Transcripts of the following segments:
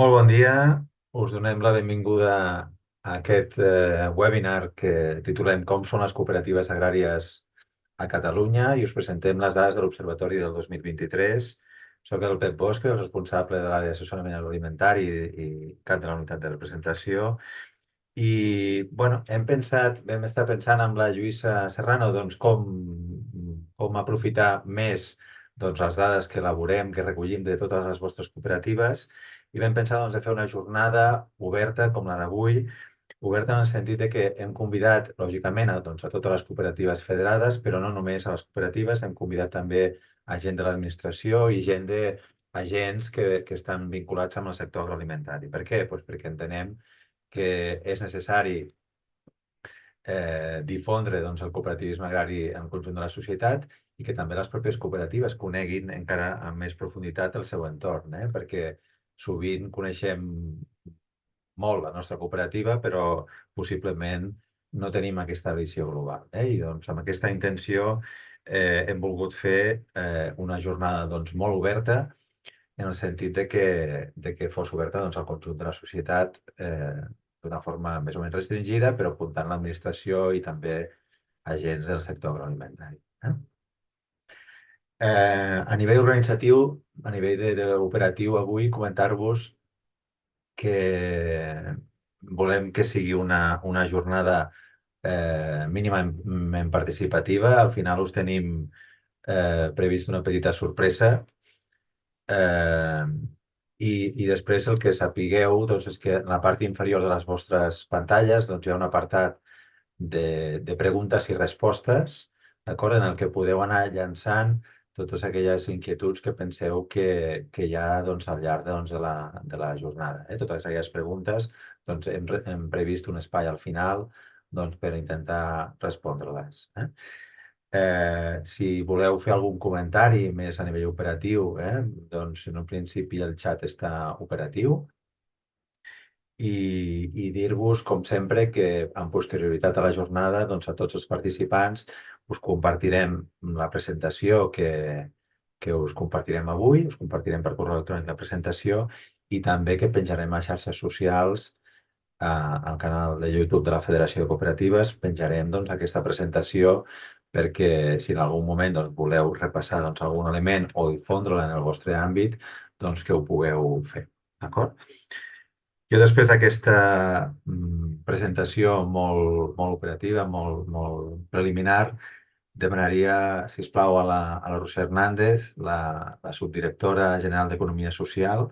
Molt bon dia. Us donem la benvinguda a aquest webinar que titulem Com són les cooperatives agràries a Catalunya i us presentem les dades de l'Observatori del 2023. Soc el Pep Bosch, el responsable de l'àrea d'assessorament agroalimentari i cap de la unitat de representació. Vam estar pensant amb la Lluïsa Serrano com aprofitar més les dades que elaborem, que recollim de totes les vostres cooperatives i vam pensar de fer una jornada oberta com la d'avui, oberta en el sentit de que hem convidat, lògicament, a totes les cooperatives federades, però no només a les cooperatives, hem convidat també a gent de l'administració i gent d'agents que estan vinculats amb el sector agroalimentari. Per què? Perquè entenem que és necessari difondre el cooperativisme agrari en el conjunt de la societat i que també les pròpies cooperatives coneguin encara amb més profunditat el seu entorn, perquè sovint coneixem molt la nostra cooperativa, però possiblement no tenim aquesta visió global. I amb aquesta intenció hem volgut fer una jornada molt oberta en el sentit de que fos oberta al conjunt de la societat d'una forma més o menys restringida, però apuntant l'administració i també agents del sector agroalimentari. A nivell organitzatiu, a nivell de operatiu, avui comentar-vos que volem que sigui una jornada mínimament participativa. Al final us tenim previst una petita sorpresa eh, i després el que sapigueu és que en la part inferior de les vostres pantalles hi ha un apartat de preguntes i respostes, d'acord, en el que podeu anar llançant totes aquelles inquietuds que penseu que hi ha al llarg de la jornada. Totes aquelles preguntes, hem previst un espai al final per intentar respondre-les. Si voleu fer algun comentari més a nivell operatiu, en un principi el xat està operatiu i dir-vos, com sempre, que amb posterioritat a la jornada, a tots els participants us compartirem la presentació que us compartirem avui, us compartirem per correu electrònic la presentació i també que penjarem a xarxes socials, al canal de YouTube de la Federació de Cooperatives, penjarem aquesta presentació perquè si en algun moment voleu repassar algun element o difondre-la en el vostre àmbit, que ho pugueu fer. D'acord? Jo després d'aquesta presentació molt operativa, molt preliminar, demanaria, si us plau, a la Roser Hernández, la subdirectora general d'Economia Social,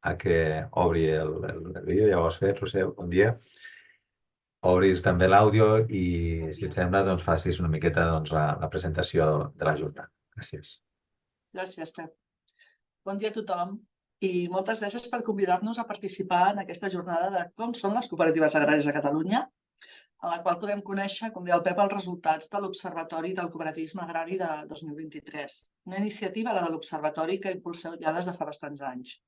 a que obri el vídeo. Ja ho has fet, Roser, bon dia. Obris també l'àudio i, si et sembla, facis una miqueta la presentació de la jornada. Gràcies. Gràcies, Pep. Bon dia a tothom i moltes gràcies per convidar-nos a participar en aquesta jornada de com són les cooperatives agràries a Catalunya, en la qual podem conèixer, com deia el Pep, els resultats de l'Observatori del Cooperativisme Agrari de 2023, una iniciativa, la de l'Observatori, que impulseu ja des de fa bastants anys.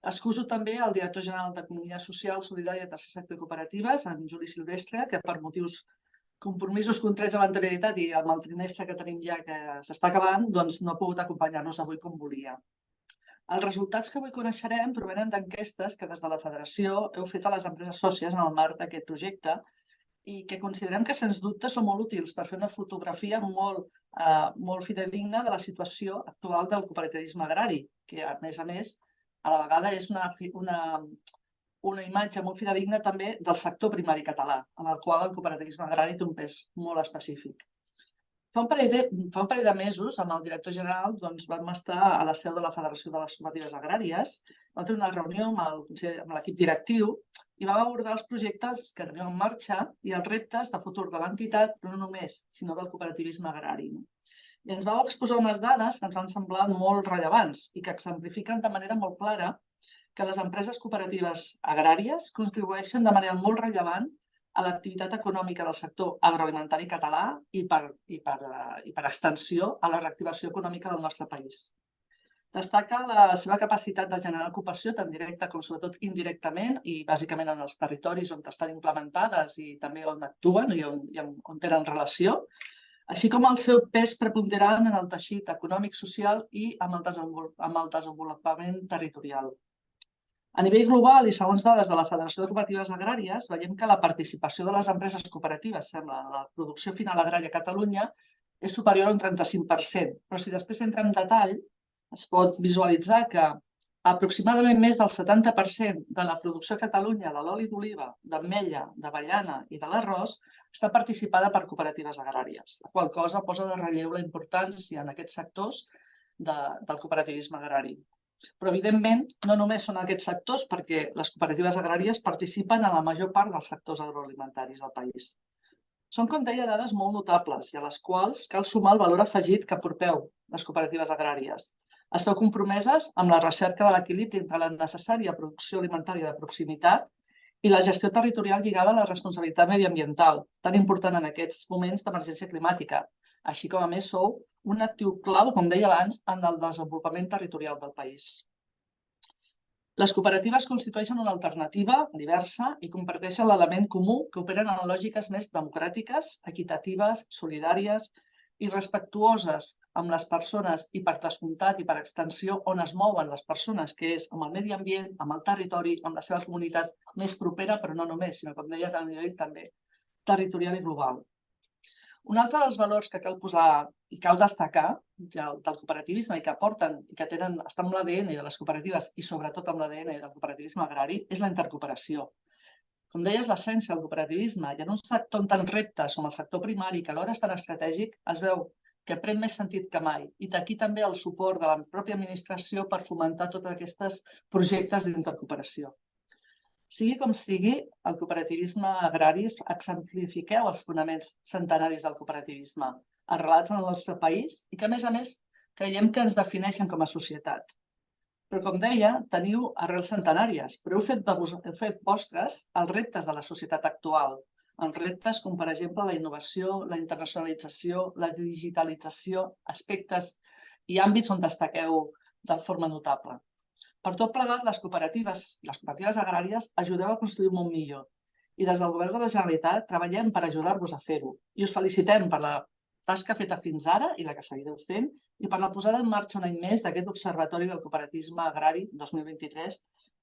Excuso també el director general d'Economia Social, Solidària i Tercer Sector i Cooperatives, en Juli Silvestre, que per motius compromisos contrets amb anterioritat i amb el trimestre que tenim ja que s'està acabant, doncs no ha pogut acompanyar-nos avui com volia. Els resultats que avui coneixerem provenen d'enquestes que des de la Federació heu fet a les empreses sòcies en el marc d'aquest projecte i que considerem que, sens dubte, són molt útils per fer una fotografia molt fidedigna de la situació actual del cooperativisme agrari, que, a més, a la vegada és una imatge molt fidedigna també del sector primari català, en el qual el cooperativisme agrari té un pes molt específic. Fa un parell de mesos, amb el director general, vam estar a la seu de la Federació de les Cooperatives Agràries, vam tenir una reunió amb l'equip directiu i vam abordar els projectes que tenim en marxa i els reptes de futur de l'entitat, però no només, sinó del cooperativisme agrari. I ens vau exposar unes dades que ens van semblar molt rellevants i que exemplifiquen de manera molt clara que les empreses cooperatives agràries contribueixen de manera molt rellevant a l'activitat econòmica del sector agroalimentari català i per extensió a la reactivació econòmica del nostre país. Destaca la seva capacitat de generar ocupació tant directa com sobretot indirectament i bàsicament en els territoris on estan implementades i també on actuen i on tenen relació, així com el seu pes preponderant en el teixit econòmic, social i amb el desenvolupament territorial. A nivell global i segons dades de la Federació de Cooperatives Agràries, veiem que la participació de les empreses cooperatives, sembla, en la producció final agrària a Catalunya és superior a un 35%. Però si després entra en detall, es pot visualitzar que aproximadament més del 70% de la producció a Catalunya de l'oli d'oliva, d'ametlla, d'avellana i de l'arròs està participada per cooperatives agràries, la qual cosa posa de relleu la importància en aquests sectors del cooperativisme agrari. Però, evidentment, no només són aquests sectors, perquè les cooperatives agràries participen en la major part dels sectors agroalimentaris del país. Són, com deia, dades molt notables i a les quals cal sumar el valor afegit que aporteu les cooperatives agràries. Esteu compromeses amb la recerca de l'equilibri entre la necessària producció alimentària de proximitat i la gestió territorial lligada a la responsabilitat mediambiental, tan important en aquests moments d'emergència climàtica, així com a més sou un actiu clau, com deia abans, en el desenvolupament territorial del país. Les cooperatives constitueixen una alternativa diversa i comparteixen l'element comú que operen en lògiques més democràtiques, equitatives, solidàries i respectuoses amb les persones i per descomptat i per extensió on es mouen les persones, que és amb el medi ambient, amb el territori, amb la seva comunitat més propera, però no només, sinó, com deia, a nivell també territorial i global. Un altre dels valors que cal posar i cal destacar del cooperativisme i que aporten i que estan amb l'ADN de les cooperatives i sobretot amb l'ADN del cooperativisme agrari és la intercooperació. Com deia, és l'essència del cooperativisme i en un sector amb tants reptes com el sector primari, que alhora és tan estratègic, es veu que pren més sentit que mai. I d'aquí també el suport de la pròpia administració per fomentar tots aquests projectes d'intercooperació. Sigui com sigui, el cooperativisme agrari exemplifiqueu els fonaments centenaris del cooperativisme, arrelats en el nostre país i que, a més, creiem que ens defineixen com a societat. Però, com deia, teniu arrels centenàries, però heu fet vostres els reptes de la societat actual, els reptes com, per exemple, la innovació, la internacionalització, la digitalització, aspectes i àmbits on destaqueu de forma notable. Per tot plegat, les cooperatives agràries ajudeu a construir un món millor. I des del Govern de la Generalitat treballem per ajudar-vos a fer-ho. I us felicitem per la tasca feta fins ara i la que seguireu fent i per la posada en marxa un any més d'aquest Observatori del Cooperativisme Agrari 2023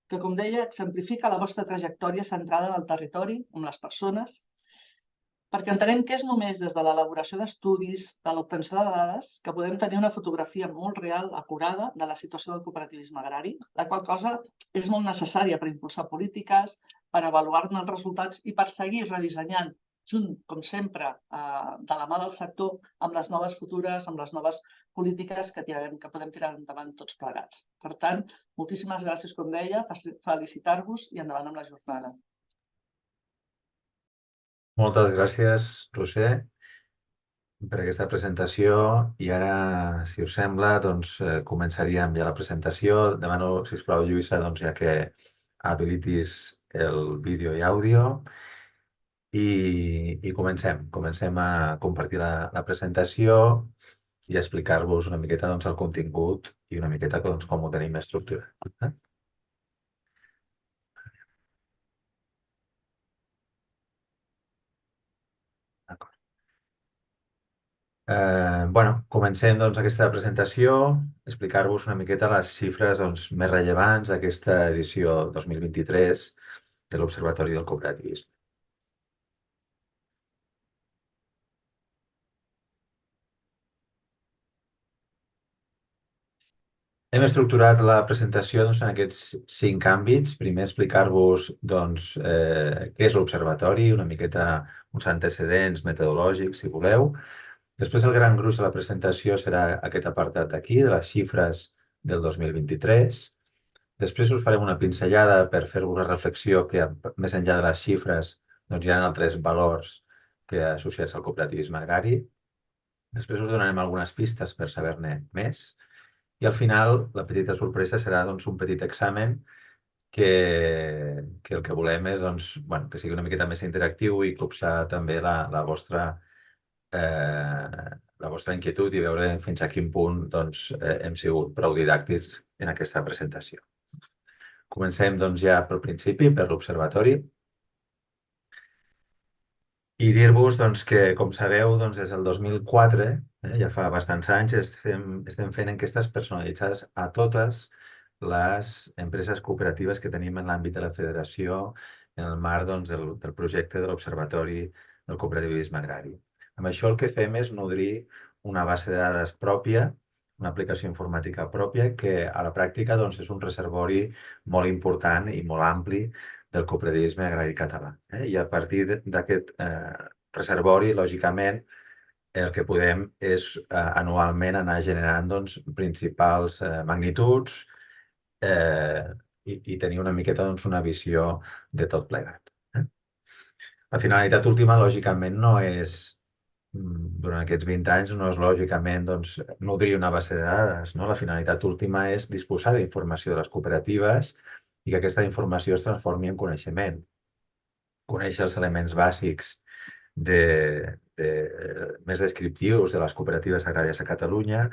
que, com deia, exemplifica la vostra trajectòria centrada en el territori, amb les persones, perquè entenem que és només des de l'elaboració d'estudis, de l'obtenció de dades, que podem tenir una fotografia molt real, acurada, de la situació del cooperativisme agrari, la qual cosa és molt necessària per impulsar polítiques, per avaluar-ne els resultats i per seguir redissenyant, junt, com sempre, de la mà del sector, amb les noves futures, amb les noves polítiques que podem tirar endavant tots plegats. Per tant, moltíssimes gràcies, com deia, felicitar-vos i endavant amb la jornada. Moltes gràcies, Roser, per aquesta presentació i ara, si us sembla, doncs començaríem ja la presentació. Demano, sisplau, Lluïsa, doncs, ja que habilitis el vídeo i àudio i comencem. Comencem a compartir la presentació i a explicar-vos una miqueta doncs, el contingut i una miqueta doncs, com ho tenim estructurat. Comencem doncs, aquesta presentació, explicar-vos una miqueta les xifres doncs, més rellevants d'aquesta edició 2023 de l'Observatori del Cooperativisme. Hem estructurat la presentació doncs, en aquests 5 àmbits. Primer, explicar-vos doncs, què és l'Observatori, una miqueta uns antecedents metodològics, si voleu. Després, el gran gruix de la presentació serà aquest apartat d'aquí, de les xifres del 2023. Després us farem una pinzellada per fer-vos la reflexió que, més enllà de les xifres, doncs, hi ha altres valors que associats al cooperativisme agrari. Després us donarem algunes pistes per saber-ne més. I al final, la petita sorpresa serà doncs, un petit examen que el que volem és doncs, que sigui una miqueta més interactiu i copsar també la vostra inquietud i veure fins a quin punt doncs, hem sigut prou didàctics en aquesta presentació. Comencem doncs, ja pel principi, per l'observatori. I dir-vos doncs, que, com sabeu, doncs, des del 2004, ja fa bastants anys, estem fent enquestes personalitzades a totes les empreses cooperatives que tenim en l'àmbit de la federació en el marc doncs, del projecte de l'Observatori del Cooperativisme Agrari. Amb això el que fem és nodrir una base de dades pròpia, una aplicació informàtica pròpia que a la pràctica doncs, és un reservori molt important i molt ampli del cooperativisme agrari català. I a partir d'aquest reservori, lògicament, el que podem és anualment anar generant doncs, principals magnituds eh, i tenir una miqueta doncs, una visió de tot plegat. La finalitat última, lògicament, no és, durant aquests 20 anys, no és lògicament doncs, nodrir una base de dades. No? La finalitat última és disposar d'informació de les cooperatives i que aquesta informació es transformi en coneixement. Conèixer els elements bàsics més descriptius de les cooperatives agràries a Catalunya,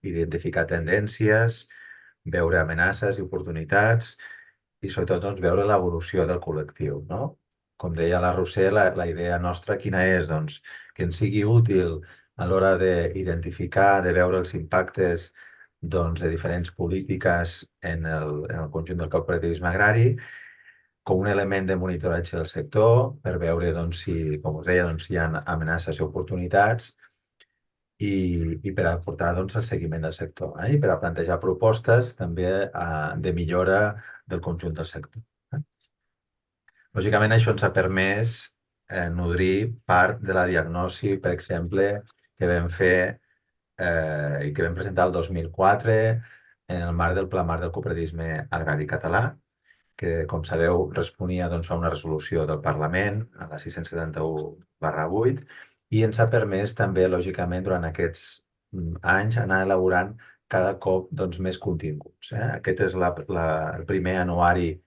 identificar tendències, veure amenaces i oportunitats i sobretot doncs, veure l'evolució del col·lectiu. No? Com deia la Roser, la idea nostra quina és? Doncs, que ens sigui útil a l'hora d'identificar, de veure els impactes doncs, de diferents polítiques en el conjunt del cooperativisme agrari, com un element de monitoratge del sector per veure, doncs, si, com us deia, doncs, si hi ha amenaces i oportunitats i per aportar doncs, el seguiment del sector i per a plantejar propostes també de millora del conjunt del sector. Lògicament, això ens ha permès nodrir part de la diagnosi, per exemple, que vam fer i que vam presentar el 2004 en el marc del Pla Marc del Cooperativisme Agrari Català, que, com sabeu, responia doncs, a una resolució del Parlament, a la 671/8, i ens ha permès també, lògicament, durant aquests anys, anar elaborant cada cop doncs, més continguts. Aquest és el primer anuari,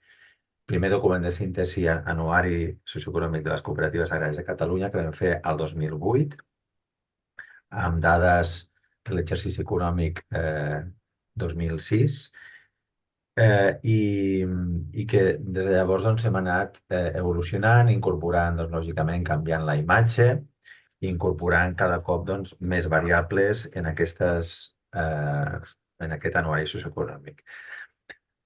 primer document de síntesi anuari socioeconòmic de les cooperatives agràries de Catalunya que vam fer el 2008, amb dades de l'exercici econòmic 2006, i que des de llavors doncs, hem anat evolucionant, incorporant, doncs, lògicament, canviant la imatge i incorporant cada cop doncs, més variables en en aquest anuari socioeconòmic.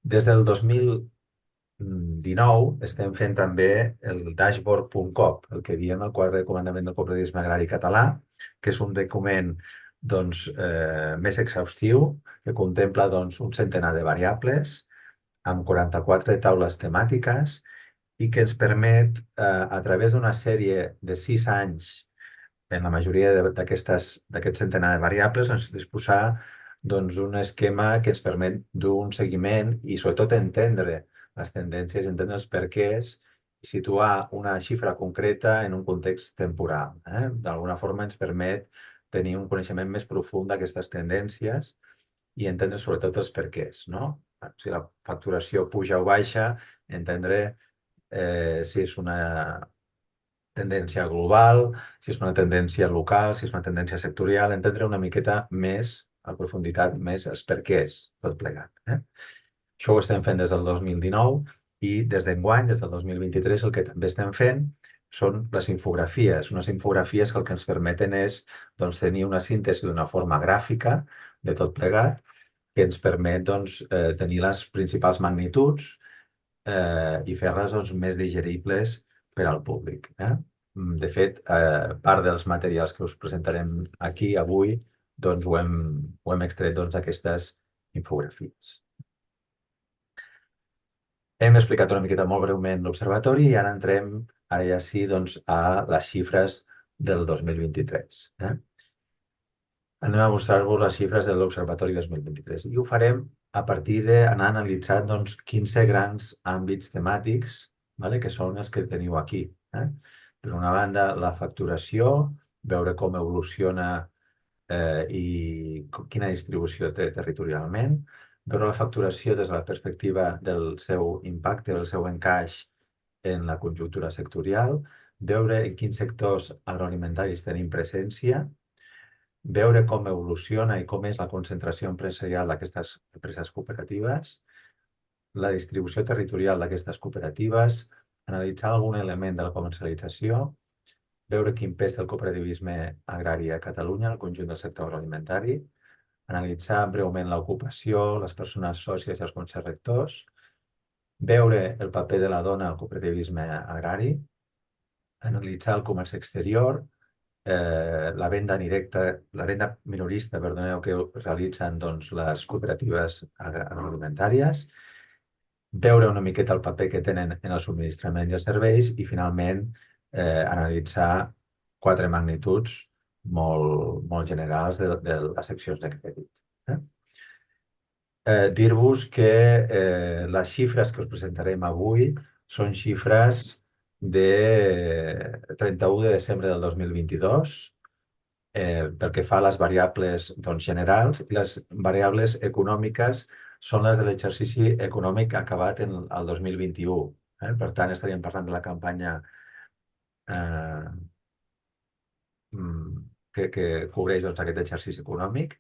Des del 2019 estem fent també el dashboard.cop, el que diem el quadre de comandament del cooperativisme agrari català, que és un document doncs, més exhaustiu que contempla doncs, un centenar de variables amb 44 taules temàtiques i que ens permet, a través d'una sèrie de 6 anys en la majoria d'aquest centenar de variables, doncs, disposar d'un esquema que ens permet d'un seguiment i sobretot entendre les tendències, entendre els perquès i situar una xifra concreta en un context temporal. D'alguna forma ens permet tenir un coneixement més profund d'aquestes tendències i entendre sobretot els perquès, no? Si la facturació puja o baixa, entendre si és una tendència global, si és una tendència local, si és una tendència sectorial, entendre una miqueta més a profunditat, més els perquès, tot plegat. Això ho estem fent des del 2019 i des d'enguany, des del 2023, el que també estem fent són les infografies, unes infografies que el que ens permeten és doncs, tenir una síntesi d'una forma gràfica de tot plegat que ens permet doncs, tenir les principals magnituds i fer-les doncs, més digeribles per al públic. De fet, part dels materials que us presentarem aquí avui doncs, ho hem extret d'aquestes infografies. Hem explicat una miqueta molt breument l'observatori i ara entrem, ara ja sí, doncs, a les xifres del 2023. Anem a mostrar-vos les xifres de l'Observatori 2023 i ho farem a partir d'anar analitzant doncs, 15 grans àmbits temàtics que són els que teniu aquí. Per una banda, la facturació, veure com evoluciona i quina distribució té territorialment, veure la facturació des de la perspectiva del seu impacte, del seu encaix en la conjuntura sectorial, veure en quins sectors agroalimentaris tenim presència, veure com evoluciona i com és la concentració empresarial d'aquestes empreses cooperatives, la distribució territorial d'aquestes cooperatives, analitzar algun element de la comercialització, veure quin pes té el cooperativisme agrari a Catalunya, al conjunt del sector agroalimentari, analitzar breument l'ocupació, les persones sòcies i els consells rectors, veure el paper de la dona al cooperativisme agrari, analitzar el comerç exterior, la venda directa, la venda minorista, perdoneu, que realitzen doncs, les cooperatives agroalimentàries, veure una miqueta el paper que tenen en el subministrament i els serveis i, finalment, analitzar 4 magnituds molt generals de les seccions de crèdit. Dir-vos que les xifres que us presentarem avui són xifres de 31 de desembre del 2022, pel que fa a les variables generals, i les variables econòmiques són les de l'exercici econòmic acabat el 2021. Per tant, estaríem parlant de la campanya que cobreix aquest exercici econòmic.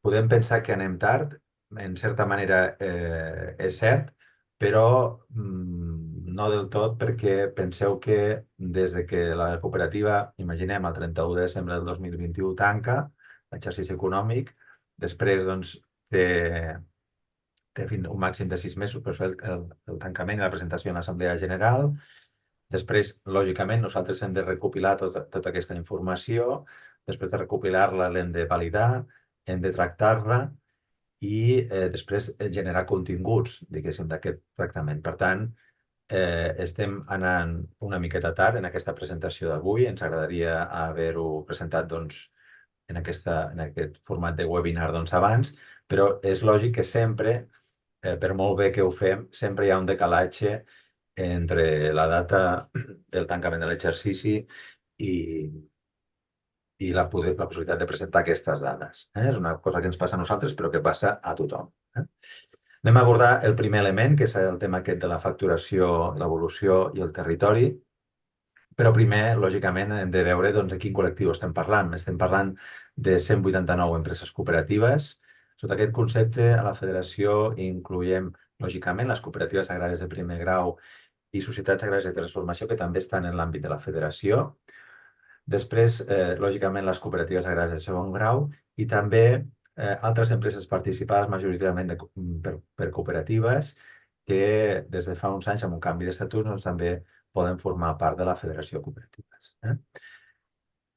Podem pensar que anem tard, en certa manera és cert, però no del tot, perquè penseu que des de que la cooperativa, imaginem, el 31 de desembre del 2021 tanca l'exercici econòmic, després té un màxim de 6 mesos per fer el tancament i la presentació en l'Assemblea General. Després, lògicament, nosaltres hem de recopilar tota aquesta informació. Després de recopilar-la l'hem de validar, hem de tractar-la i després generar continguts, diguéssim, d'aquest tractament. Per tant, estem anant una miqueta tard en aquesta presentació d'avui. Ens agradaria haver-ho presentat en aquest format de webinar abans, però és lògic que sempre, per molt bé que ho fem, sempre hi ha un decalatge entre la data del tancament de l'exercici i la possibilitat de presentar aquestes dades. És una cosa que ens passa a nosaltres, però que passa a tothom. Anem a abordar el primer element, que és el tema aquest de la facturació, l'evolució i el territori. Però primer, lògicament, hem de veure de quin col·lectiu estem parlant. Estem parlant de 189 empreses cooperatives. Sota aquest concepte, a la federació incloem, lògicament, les cooperatives agràries de primer grau i societats agràries de transformació, que també estan en l'àmbit de la federació. Després, lògicament, les cooperatives agràries de segon grau i també altres empreses participades majoritàriament per cooperatives que des de fa uns anys, amb un canvi d'estatut, també poden formar part de la Federació de Cooperatives.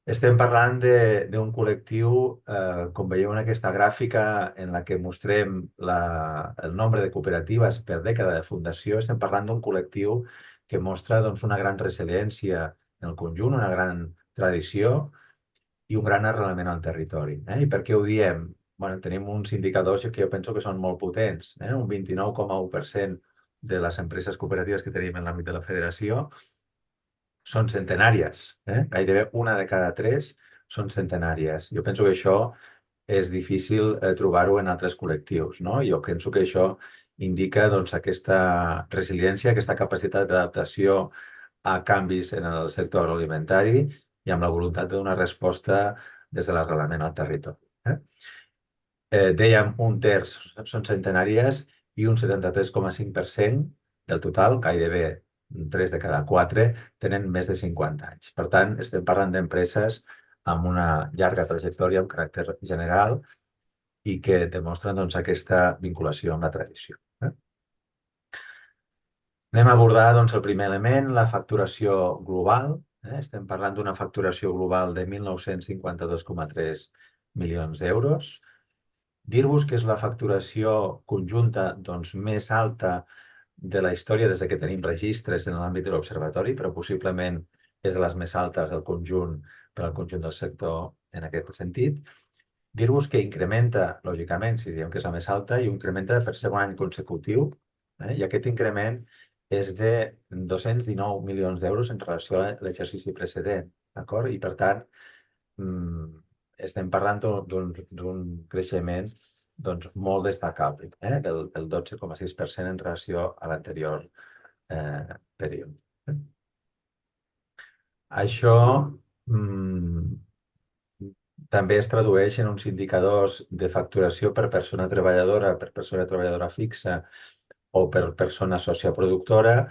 Estem parlant d'un col·lectiu, com veieu en aquesta gràfica en la que mostrem el nombre de cooperatives per dècada de fundació, estem parlant d'un col·lectiu que mostra una gran resiliència en el conjunt, una gran tradició i un gran arrelament al territori. I per què ho diem? Tenim uns indicadors que jo penso que són molt potents. Un 29,1% de les empreses cooperatives que tenim en l'àmbit de la federació són centenàries. Gairebé una de cada 3 són centenàries. Jo penso que això és difícil trobar-ho en altres col·lectius. Jo penso que això indica aquesta resiliència, aquesta capacitat d'adaptació a canvis en el sector agroalimentari i amb la voluntat de donar resposta des de l'arrelament al territori. Dèiem, un terç són centenàries i un 73,5% del total, gairebé 3 de cada 4, tenen més de 50 anys. Per tant, estem parlant d'empreses amb una llarga trajectòria, amb caràcter general, i que demostren aquesta vinculació amb la tradició. Anem a abordar el primer element, la facturació global. Estem parlant d'una facturació global de 1.952,3 milions d'euros. Dir-vos que és la facturació conjunta més alta de la història des que tenim registres en l'àmbit de l'observatori, però possiblement és de les més altes del conjunt per al conjunt del sector en aquest sentit. Dir-vos que incrementa, lògicament, si diem que és la més alta, i incrementa per segon any consecutiu, i aquest increment és de 219 milions d'euros en relació a l'exercici precedent, d'acord? I, per tant, estem parlant d'un creixement molt destacable, del 12,6% en relació a l'anterior període. Això també es tradueix en uns indicadors de facturació per persona treballadora fixa o per persona sòcia productora,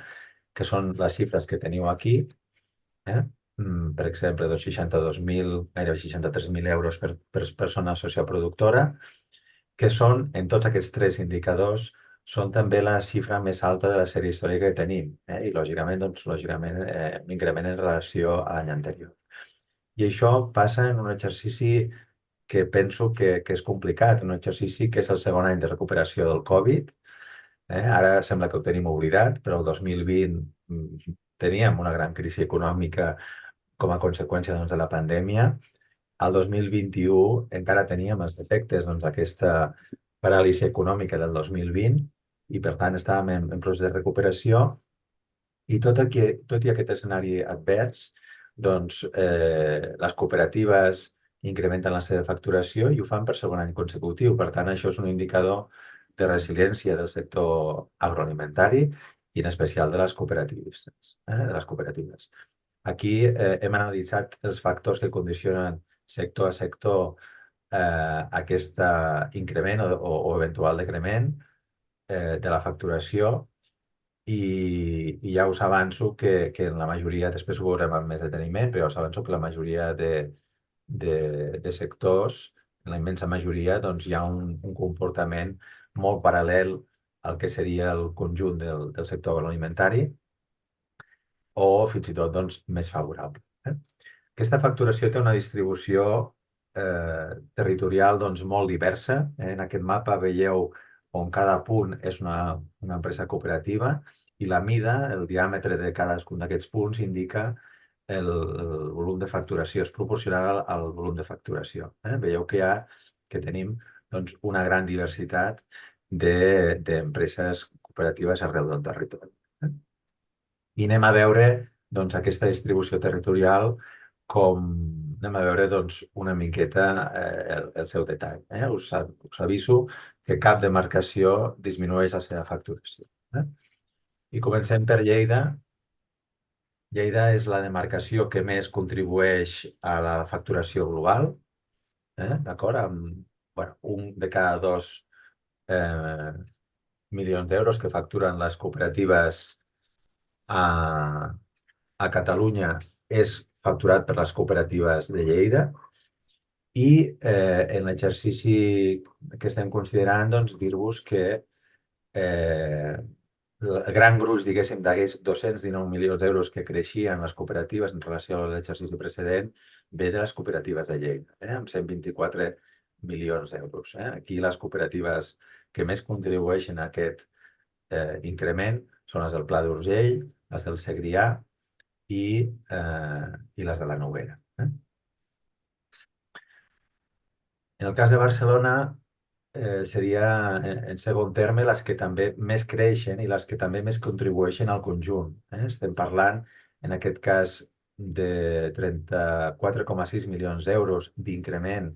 que són les xifres que teniu aquí. Per exemple, 62.000, gairebé 63.000 euros per persona sòcia productora. que són, en tots aquests tres indicadors, són també la xifra més alta de la sèrie històrica que tenim, i lògicament, l'increment en relació a l'any anterior. I això passa en un exercici que penso que és complicat, un exercici que és el segon any de recuperació del Covid. Ara sembla que ho tenim oblidat, però el 2020 teníem una gran crisi econòmica com a conseqüència de la pandèmia. Al 2021 encara teníem els efectes d'aquesta paràlisi econòmica del 2020 i, per tant, estàvem en procés de recuperació i tot i aquest escenari advers, les cooperatives incrementen la seva facturació i ho fan per segon any consecutiu. Per tant, això és un indicador de resiliència del sector agroalimentari i en especial de les cooperatives. Aquí hem analitzat els factors que condicionen sector a sector aquest increment o eventual decrement de la facturació i ja us avanço que en la majoria, després ho veurem amb més deteniment, però ja us avanço que la majoria de sectors, en la immensa majoria, hi ha un comportament molt paral·lel al que seria el conjunt del sector agroalimentari o fins i tot més favorable. Aquesta facturació té una distribució territorial molt diversa. En aquest mapa veieu on cada punt és una empresa cooperativa i la mida, el diàmetre de cadascun d'aquests punts indica el volum de facturació, és proporcional al volum de facturació. Veieu que tenim una gran diversitat d'empreses cooperatives arreu del territori. I anem a veure aquesta distribució territorial anem a veure una miqueta el seu detall. Us aviso que cap demarcació disminueix la seva facturació. I comencem per Lleida. Lleida és la demarcació que més contribueix a la facturació global, d'acord? Amb un de cada dos milions d'euros que facturen les cooperatives a Catalunya és facturat per les cooperatives de Lleida i en l'exercici que estem considerant, dir-vos que el gran gruix, diguéssim, d'aquests 219 milions d'euros que creixien les cooperatives en relació a l'exercici precedent ve de les cooperatives de Lleida, amb 124 milions d'euros. Aquí les cooperatives que més contribueixen a aquest increment són les del Pla d'Urgell, les del Segrià i les de la Noguera. En el cas de Barcelona, seria, en segon terme, les que també més creixen i les que també més contribueixen al conjunt. Estem parlant, en aquest cas, de 34,6 milions d'euros d'increment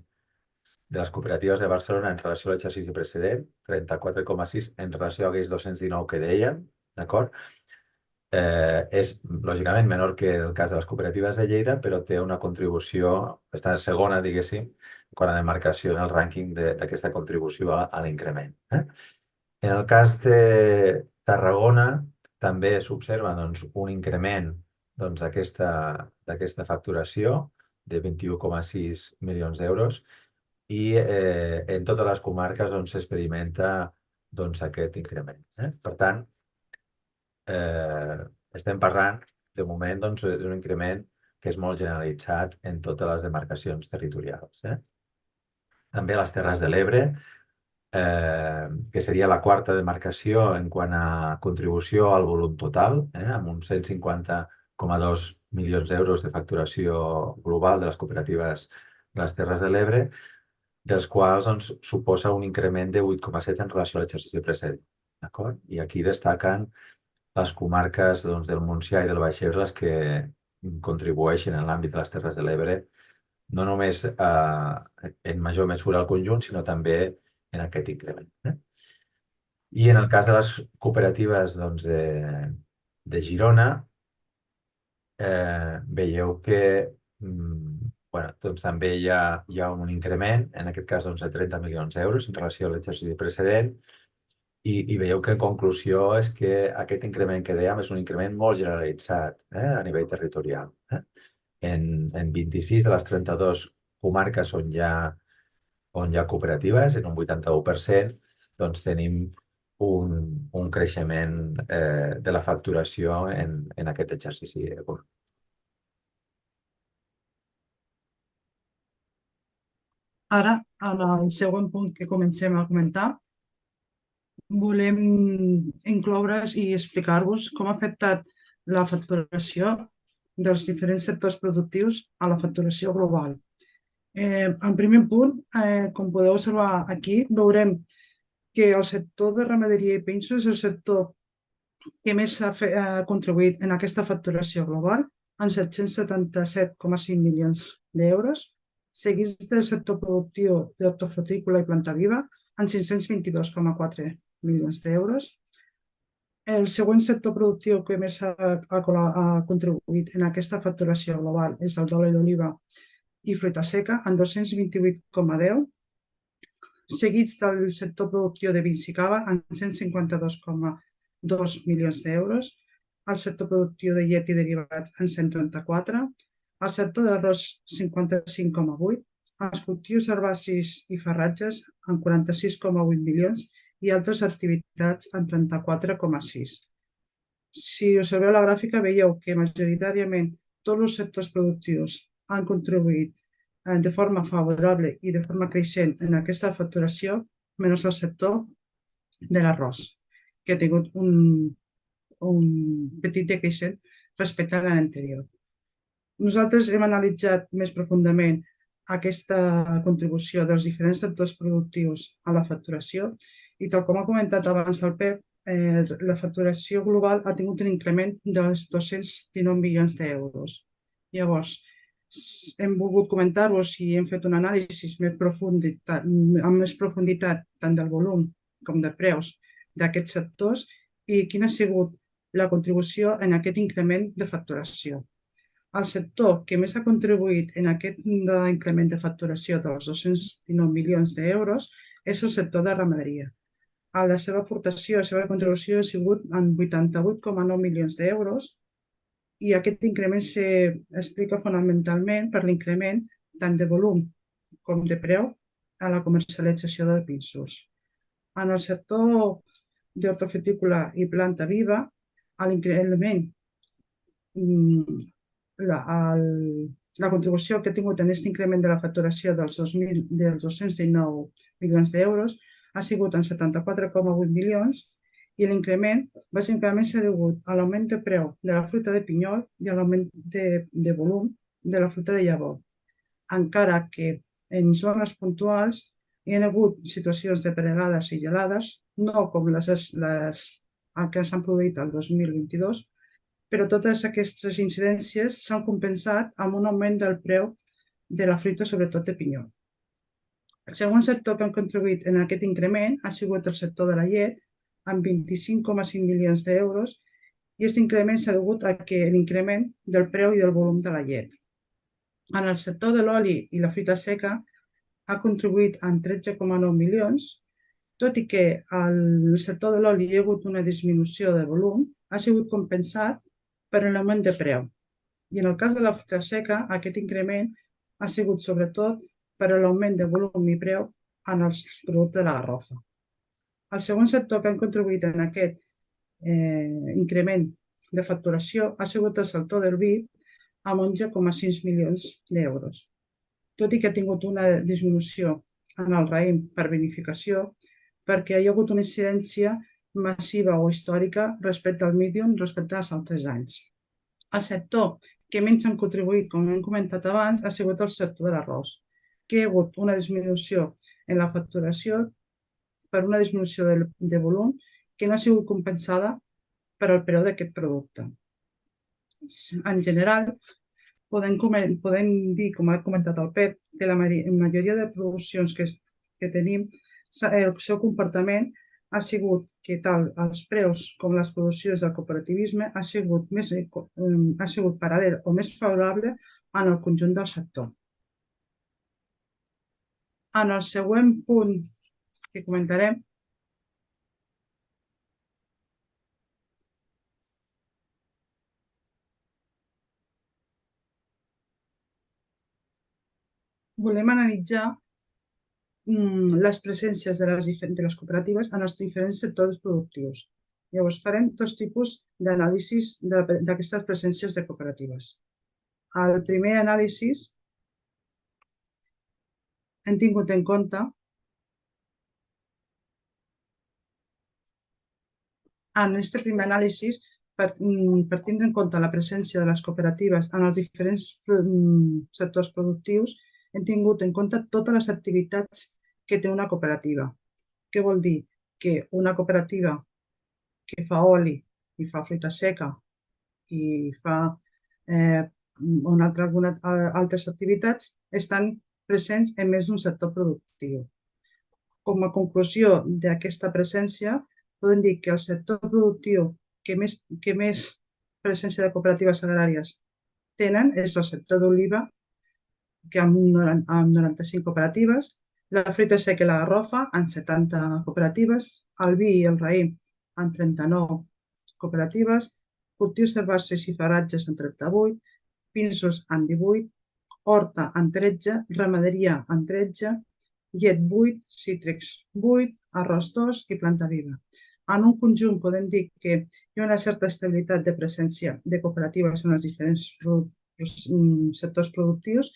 de les cooperatives de Barcelona en relació a l'exercici precedent, 34,6 en relació a aquells 219 que dèiem, d'acord? És, lògicament, menor que el cas de les cooperatives de Lleida, però té una contribució, està segona, diguéssim, quan a demarcació en el rànquing d'aquesta contribució a l'increment. En el cas de Tarragona també s'observa un increment d'aquesta facturació de 21,6 milions d'euros i en totes les comarques s'experimenta aquest increment. Per tant, estem parlant, de moment, d'un increment que és molt generalitzat en totes les demarcacions territorials. També les Terres de l'Ebre, que seria la quarta demarcació en quant a contribució al volum total, amb uns 150,2 milions d'euros de facturació global de les cooperatives de les Terres de l'Ebre, dels quals suposa un increment de 8,7 en relació a l'exercici precedent. I aquí destaquen les comarques del Montsià i del Baix Ebre les que contribueixen en l'àmbit de les Terres de l'Ebre, no només en major mesura al conjunt, sinó també en aquest increment. I en el cas de les cooperatives de Girona, veieu que també hi ha un increment, en aquest cas de 30 milions d'euros en relació a l'exercici precedent, i veieu que en conclusió és que aquest increment que dèiem és un increment molt generalitzat a nivell territorial. En 26 de les 32 comarques on hi ha on hi ha cooperatives, en un 81%, doncs tenim un creixement de la facturació en aquest exercici econòmic. Ara, en el següent punt que comencem a comentar, volem incloure's i explicar-vos com ha afectat la facturació dels diferents sectors productius a la facturació global. En primer punt, com podeu observar aquí, veurem que el sector de ramaderia i pinsos és el sector que més ha contribuït en aquesta facturació global, amb 777,5 milions d'euros, seguits del sector productiu d'hortofrutícola i planta viva, amb 522,4 milions d'euros. El següent sector productiu que més ha contribuït en aquesta facturació global és el d'oli d'oliva i fruita seca, amb 228,10, seguits del sector productiu de vins i cava, amb 152,2 milions d'euros, el sector productiu de llet i derivats, amb 134, el sector d'arròs, 55,8, els cultius herbacis i farratges, amb 46,8 milions, i altres activitats, amb 34,6. Si observeu la gràfica, veieu que majoritàriament tots els sectors productius han contribuït de forma favorable i de forma creixent en aquesta facturació, menys el sector de l'arròs, que ha tingut un petit decreixement respecte a l'any anterior. Nosaltres hem analitzat més profundament aquesta contribució dels diferents sectors productius a la facturació i, tal com ha comentat abans el Pep, la facturació global ha tingut un increment dels 219 milions d'euros. Llavors, hem volgut comentar-vos i hem fet un anàlisi amb més profunditat tant del volum com de preus d'aquests sectors i quina ha sigut la contribució en aquest increment de facturació. El sector que més ha contribuït en aquest increment de facturació dels 219 milions d'euros és el sector de ramaderia. La seva aportació, la seva contribució ha sigut en 88,9 milions d'euros i aquest increment s'explica fonamentalment per l'increment tant de volum com de preu a la comercialització de pinsos. En el sector d'hortofrutícola i planta viva, l'increment, la contribució que ha tingut en aquest increment de la facturació dels 219 milions d'euros ha sigut en 74,8 milions i l'increment bàsicament s'ha degut a l'augment de preu de la fruita de pinyol i a l'augment de volum de la fruita de llavor. Encara que en zones puntuals hi ha hagut situacions de pedregades i gelades, no com les que s'han produït el 2022, però totes aquestes incidències s'han compensat amb un augment del preu de la fruita, sobretot de pinyol. El segon sector que ha contribuït en aquest increment ha sigut el sector de la llet, amb 25,5 milions d'euros, i aquest increment s'ha degut a l'increment del preu i del volum de la llet. En el sector de l'oli i la fruita seca ha contribuït amb 13,9 milions, tot i que al sector de l'oli hi ha hagut una disminució de volum, ha sigut compensat per l'augment de preu. I en el cas de la fruita seca, aquest increment ha sigut sobretot per l'augment de volum i preu en els productes de la garrofa. El segon sector que han contribuït en aquest increment de facturació ha sigut el sector del vi, amb 11,6 milions d'euros. Tot i que ha tingut una disminució en el raïm per vinificació, perquè hi ha hagut una incidència massiva o històrica respecte al medium respecte als altres anys. El sector que menys han contribuït, com hem comentat abans, ha sigut el sector de l'arròs, que hi ha hagut una disminució en la facturació per una disminució de volum que no ha sigut compensada per al preu d'aquest producte. En general, podem dir, com ha comentat el Pep, que la majoria de produccions que tenim, el seu comportament ha sigut que tant els preus com les produccions del cooperativisme ha sigut paral·lel o més favorable en el conjunt del sector. En el següent punt que comentarem, volem analitzar les presències de les cooperatives en els diferents sectors productius. Llavors, farem dos tipus d'anàlisis d'aquestes presències de cooperatives. El primer anàlisi hem tingut en compte en aquest primer anàlisi, per tindre en compte la presència de les cooperatives en els diferents sectors productius, hem tingut en compte totes les activitats que té una cooperativa. Què vol dir? Que una cooperativa que fa oli i fa fruita seca i fa algunes altres activitats estan presents en més d'un sector productiu. Com a conclusió d'aquesta presència, podem dir que el sector productiu que més presència de cooperatives agràries tenen és el sector d'oliva, que amb 95 cooperatives, la fruita seca i la garrofa amb 70 cooperatives, el vi i el raïm amb 39 cooperatives, cultius herbacis i farratges amb 38, pinsos amb 18, horta amb 13, ramaderia amb 13, llet 8, cítrics 8, arròs 2 i planta viva. En un conjunt podem dir que hi ha una certa estabilitat de presència de cooperatives en els diferents sectors productius,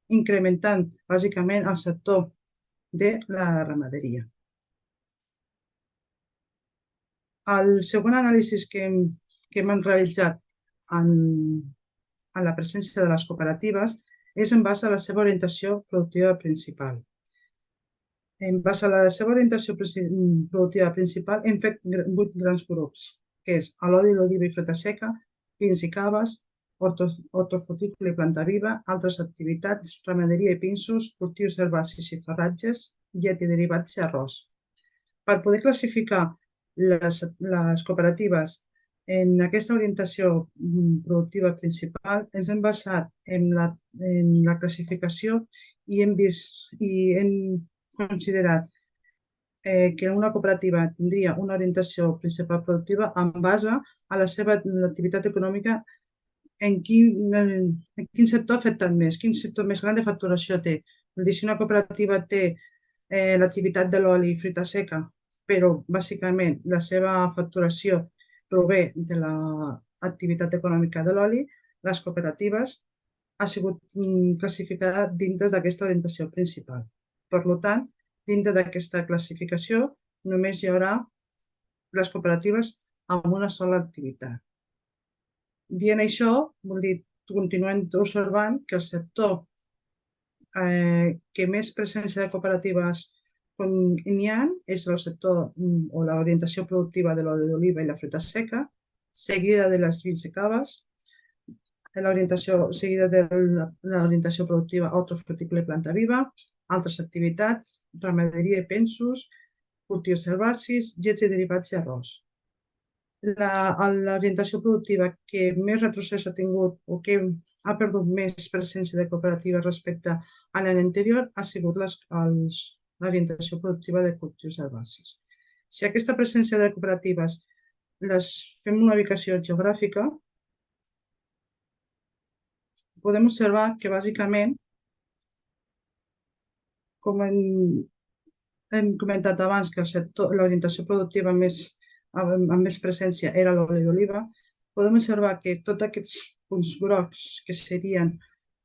incrementant bàsicament el sector de la ramaderia. El segon anàlisi que hem realitzat en la presència de les cooperatives és en base a la seva orientació productiva principal. En base a la seva orientació productiva principal hem fet 8 grans grups, que és l'oli, l'oliva i fruita seca, pins i caves, hortofrutícola i planta viva, altres activitats, ramaderia i pinsos, cultius herbacis i farratges, llet i derivats i arròs. Per poder classificar les cooperatives en aquesta orientació productiva principal, ens hem basat en la classificació i hem considerat que una cooperativa tindria una orientació principal productiva en base a la seva activitat econòmica, en quin sector ha afectat més, quin sector més gran de facturació té. Vull dir, si una cooperativa té l'activitat de l'oli i fruita seca, però bàsicament la seva facturació prové de l'activitat econòmica de l'oli, les cooperatives ha sigut classificada dintre d'aquesta orientació principal. Per tant, dintre d'aquesta classificació només hi haurà les cooperatives amb una sola activitat. Dient això, vol dir, continuem observant que el sector que més presència de cooperatives n'hi ha és el sector o l'orientació productiva de l'oli d'oliva i la fruita seca, seguida de les vins i caves, seguida de l'orientació productiva hortofrutícola i planta viva, altres activitats, ramaderia i pensos, cultius herbacis, llets i derivats i arròs. L'orientació productiva que més retrocés ha tingut o que ha perdut més presència de cooperatives respecte a l'any anterior ha sigut l'orientació productiva de cultius herbacis. Si aquesta presència de cooperatives les fem una ubicació geogràfica, podem observar que bàsicament, com hem comentat abans, que l'orientació productiva amb més presència era l'oli d'oliva, podem observar que tots aquests punts grocs que serien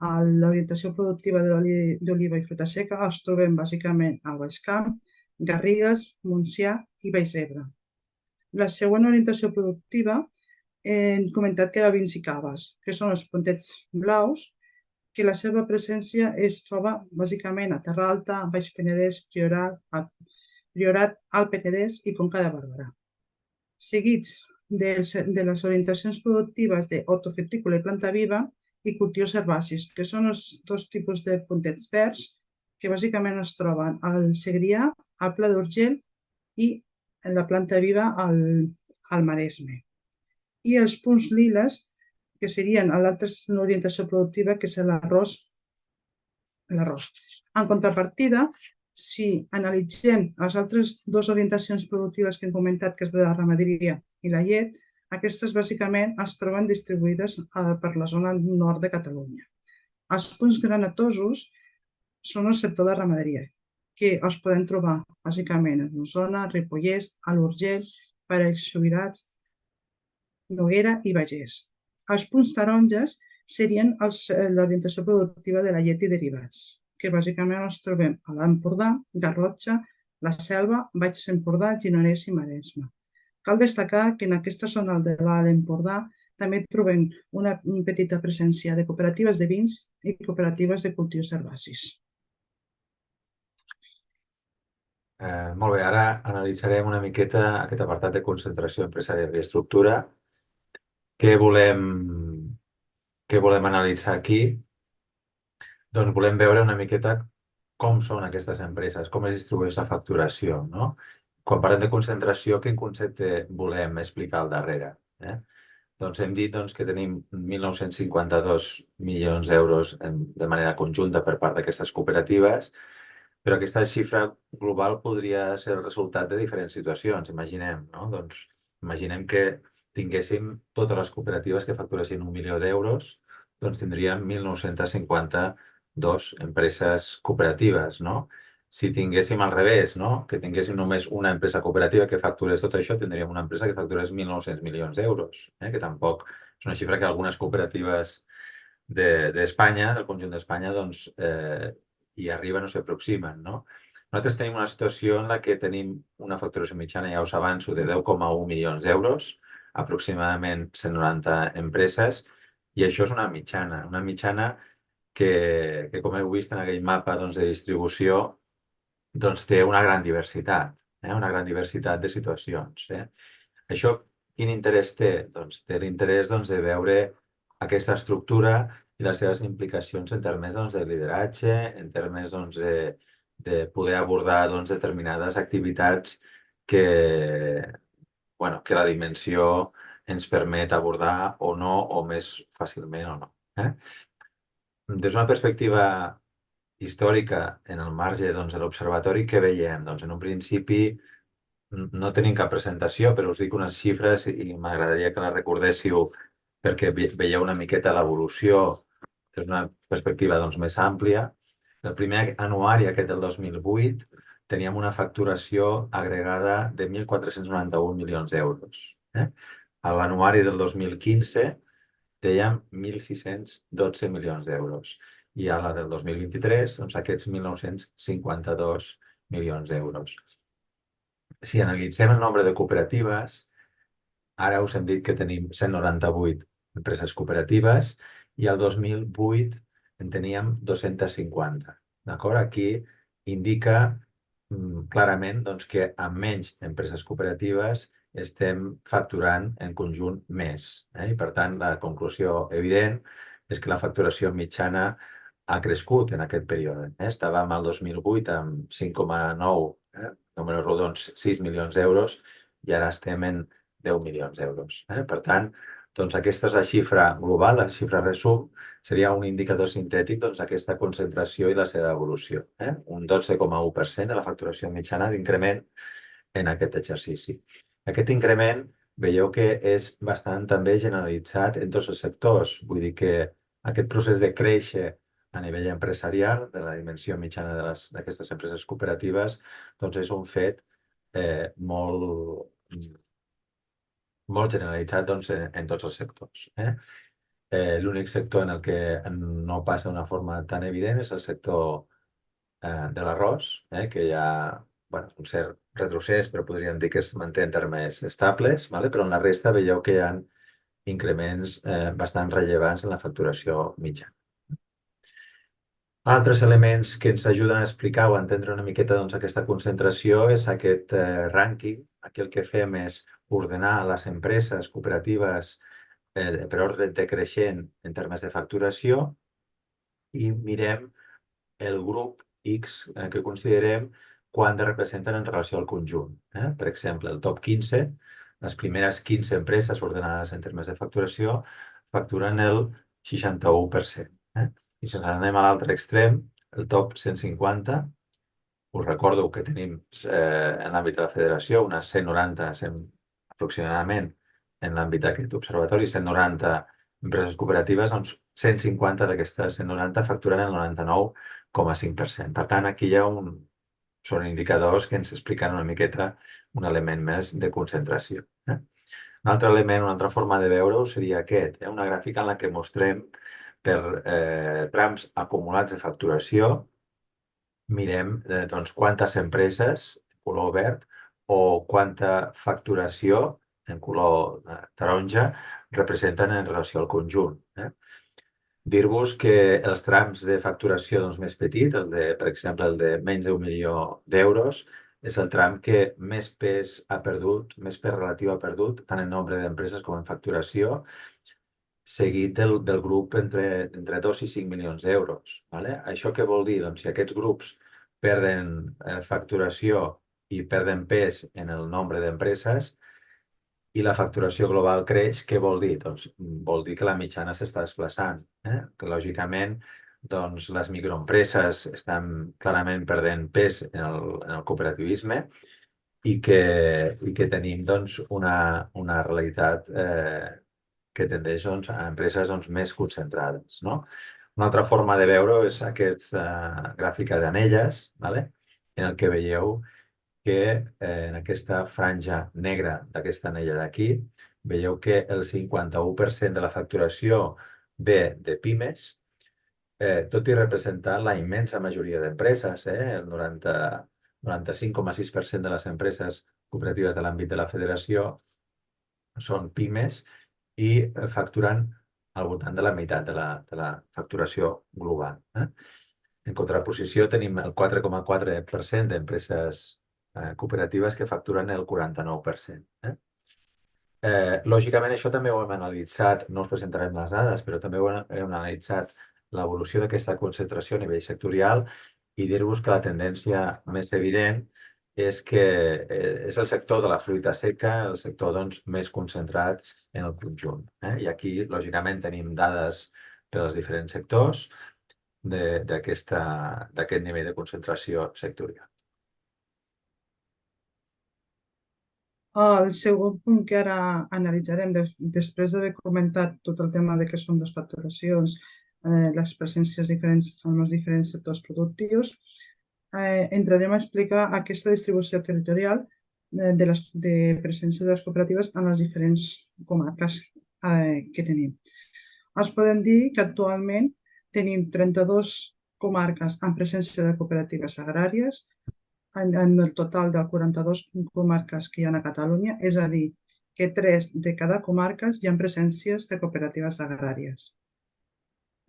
l'orientació productiva de l'oli d'oliva i fruita seca els trobem bàsicament al Baix Camp, Garrigues, Montsià i Baix Ebre. La següent orientació productiva hem comentat que era vins i caves, que són els puntets blaus, que la seva presència es troba bàsicament a Terra Alta, Baix Penedès, Priorat, Alt Penedès i Conca de Barberà. Seguits de les orientacions productives d'hortofrutícola i planta viva i cultius herbacis, que són els dos tipus de puntets verds que bàsicament es troben al Segrià, al Pla d'Urgell i en la planta viva al Maresme. I els punts liles, que serien l'altra orientació productiva, que és l'arròs. En contrapartida, si analitzem les altres dues orientacions productives que hem comentat, que és de la ramaderia i la llet, aquestes bàsicament es troben distribuïdes per la zona nord de Catalunya. Els punts granatosos són el sector de ramaderia, que els podem trobar bàsicament a Osona, Ripollès, a l'Urgell, Parells, Subirats, Noguera i Bagés. Els punts taronges serien l'orientació productiva de la llet i derivats, que bàsicament els trobem a l'Empordà, Garrotxa, la Selva, Baix Empordà, Gironès i Maresme. Cal destacar que en aquesta zona de l'Alt Empordà també trobem una petita presència de cooperatives de vins i cooperatives de cultius herbacis. Molt bé, ara analitzarem una miqueta aquest apartat de concentració empresarial i estructura. Què volem analitzar aquí? Doncs volem veure una miqueta com són aquestes empreses, com es distribueix la facturació, no? Quan parlem de concentració, quin concepte volem explicar al darrere? Doncs hem dit que tenim 1.952 milions d'euros de manera conjunta per part d'aquestes cooperatives, però aquesta xifra global podria ser el resultat de diferents situacions. Imaginem, no? Doncs imaginem que tinguéssim totes les cooperatives que facturessin 1 milió d'euros, doncs tindríem 1.952 empreses cooperatives, no? Si tinguéssim al revés, no? Que tinguéssim només una empresa cooperativa que facturés tot això, tindríem una empresa que facturés 1.900 milions d'euros, que tampoc és una xifra que algunes cooperatives d'Espanya, del conjunt d'Espanya, doncs hi arriben o s'aproximen, no? Nosaltres tenim una situació en la que tenim una facturació mitjana, ja us avanço, de 10,1 milions d'euros, aproximadament 190 empreses, i això és una mitjana que com heu vist en aquell mapa de distribució, doncs té una gran diversitat de situacions. Això quin interès té? Doncs té l'interès de veure aquesta estructura i les seves implicacions en termes de lideratge, en termes de poder abordar determinades activitats que la dimensió ens permet abordar o no, o més fàcilment o no. Des d'una perspectiva històrica, en el marge de l'observatori, què veiem? Doncs en un principi no tenim cap presentació, però us dic unes xifres i m'agradaria que les recordéssiu perquè veieu una miqueta l'evolució des d'una perspectiva més àmplia. El primer anuari, aquest del 2008, teníem una facturació agregada de 1.491 milions d'euros. A l'anuari del 2015 dèiem 1.612 milions d'euros. I a la del 2023, aquests 1.952 milions d'euros. Si analitzem el nombre de cooperatives, ara us hem dit que tenim 198 empreses cooperatives i el 2008 en teníem 250. D'acord? Aquí indica clarament que amb menys empreses cooperatives estem facturant en conjunt més. I per tant, la conclusió evident és que la facturació mitjana ha crescut en aquest període. Estàvem al 2008 amb 5,9, números rodons, 6 milions d'euros i ara estem en 10 milions d'euros. Per tant, aquesta és la xifra global, la xifra resum, seria un indicador sintètic d'aquesta concentració i la seva evolució. Un 12,1% de la facturació mitjana d'increment en aquest exercici. Aquest increment veieu que és bastant també generalitzat en tots els sectors. Vull dir que aquest procés de créixer a nivell empresarial, de la dimensió mitjana d'aquestes empreses cooperatives, és un fet molt generalitzat en tots els sectors. L'únic sector en el que no passa d'una forma tan evident és el sector de l'arròs, que hi ha un cert retrocés, però podríem dir que es manté en termes estables, però en la resta veieu que hi ha increments bastant rellevants en la facturació mitjana. Altres elements que ens ajuden a explicar o a entendre una miqueta aquesta concentració és aquest rànquing. Aquí el que fem és ordenar les empreses cooperatives per ordre decreixent en termes de facturació i mirem el grup X que considerem quant representen en relació al conjunt. Per exemple, el top 15, les primeres 15 empreses ordenades en termes de facturació, facturen el 61%. I si ens anem a l'altre extrem, el top 150, us recordo que tenim en l'àmbit de la federació unes 190 aproximadament en l'àmbit d'aquest observatori, 190 empreses cooperatives, 150 d'aquestes 190 facturen el 99,5%. Per tant, aquí hi ha un són indicadors que ens expliquen una miqueta un element més de concentració. Un altre element, una altra forma de veure-ho seria aquest, una gràfica en la que mostrem per trams acumulats de facturació, mirem doncs, quantes empreses, en color verd, o quanta facturació, en color taronja, representen en relació al conjunt. Dir-vos que els trams de facturació més petit, per exemple, el de menys d'1 milió d'euros, és el tram que més pes ha perdut, més pes relatiu ha perdut, tant en nombre d'empreses com en facturació, seguit del grup entre 2 i 5 milions d'euros. Això què vol dir? Doncs si aquests grups perden facturació i perden pes en el nombre d'empreses, i la facturació global creix, què vol dir? Doncs vol dir que la mitjana s'està desplaçant. Que lògicament doncs, les microempreses estan clarament perdent pes en el cooperativisme i que tenim doncs, una realitat que tendeix a empreses més concentrades. Una altra forma de veure és aquesta gràfica d'anelles, en el que veieu que en aquesta franja negra d'aquesta anella d'aquí, veieu que el 51% de la facturació ve de pimes, tot i representar la immensa majoria d'empreses, el 95,6% de les empreses cooperatives de l'àmbit de la federació són pimes i facturen al voltant de la meitat de la facturació global. En contraposició, tenim el 4,4% d'empreses cooperatives que facturen el 49%. Lògicament, això també ho hem analitzat, no us presentarem les dades, però també ho hem analitzat l'evolució d'aquesta concentració a nivell sectorial i dir-vos que la tendència més evident és que és el sector de la fruita seca, el sector més concentrat en el conjunt. I aquí, lògicament, tenim dades per als diferents sectors d'aquest nivell de concentració sectorial. El segon punt que ara analitzarem, després d'haver comentat tot el tema de què són les facturacions, les presències diferents en els diferents sectors productius, entrarem a explicar aquesta distribució territorial de presència de les cooperatives en les diferents comarques que tenim. Els podem dir que actualment tenim 32 comarques amb presència de cooperatives agràries, en el total de 42 comarques que hi ha a Catalunya, és a dir, que 3 de cada comarca hi ha presències de cooperatives agràries.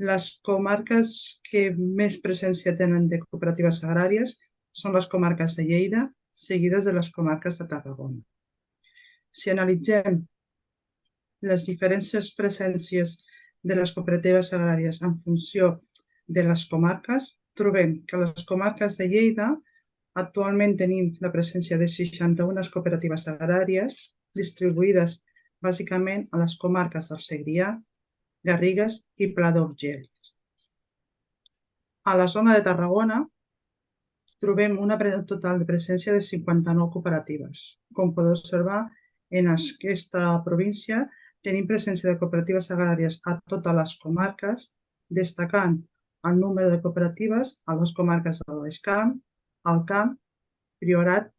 Les comarques que més presència tenen de cooperatives agràries són les comarques de Lleida, seguides de les comarques de Tarragona. Si analitzem les diferents presències de les cooperatives agràries en funció de les comarques, trobem que a les comarques de Lleida actualment tenim la presència de 61 cooperatives agràries distribuïdes bàsicament a les comarques del Segrià, Garrigues i Pla d'Urgell. A la zona de Tarragona trobem una total de presència de 59 cooperatives. Com podeu observar, en aquesta província tenim presència de cooperatives agràries a totes les comarques, destacant el número de cooperatives a les comarques del Baix Camp, Alt Camp, Priorat,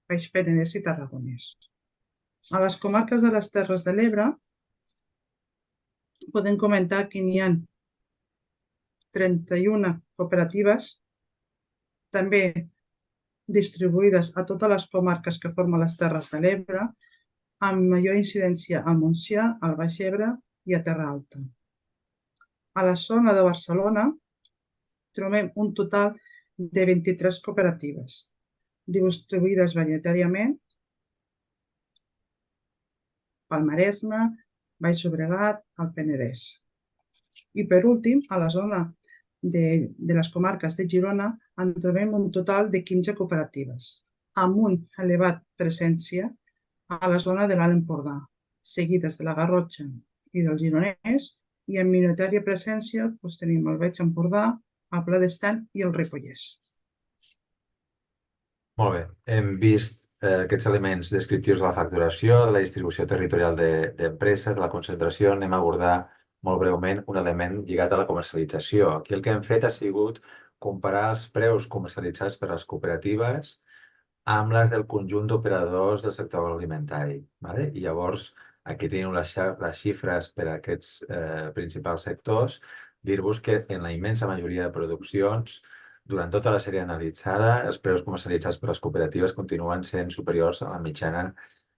Baix Penedès i Tarragonès. A les comarques de les Terres de l'Ebre podem comentar que n'hi ha 31 cooperatives, també distribuïdes a totes les comarques que formen les Terres de l'Ebre, amb major incidència al Montsià, al Baix Ebre i a Terra Alta. A la zona de Barcelona trobem un total de 23 cooperatives, distribuïdes majoritàriament pel Maresme, Baix Llobregat, al Penedès. I per últim, a la zona de les comarques de Girona en trobem un total de 15 cooperatives, amb una elevada presència a la zona de l'Alt Empordà, seguides de la Garrotxa i del Gironès, i en minoritària presència tenim el Baix Empordà, el Pla d'Estany i el Ripollès. Molt bé, hem vist aquests elements descriptius de la facturació, de la distribució territorial d'empreses, de la concentració. Anem a abordar molt breument un element lligat a la comercialització. Aquí el que hem fet ha sigut comparar els preus comercialitzats per les cooperatives amb les del conjunt d'operadors del sector agroalimentari. Vale? I llavors, aquí teniu les xifres per a aquests principals sectors. Dir-vos que en la immensa majoria de produccions, durant tota la sèrie analitzada, els preus comercialitzats per les cooperatives continuen sent superiors a la mitjana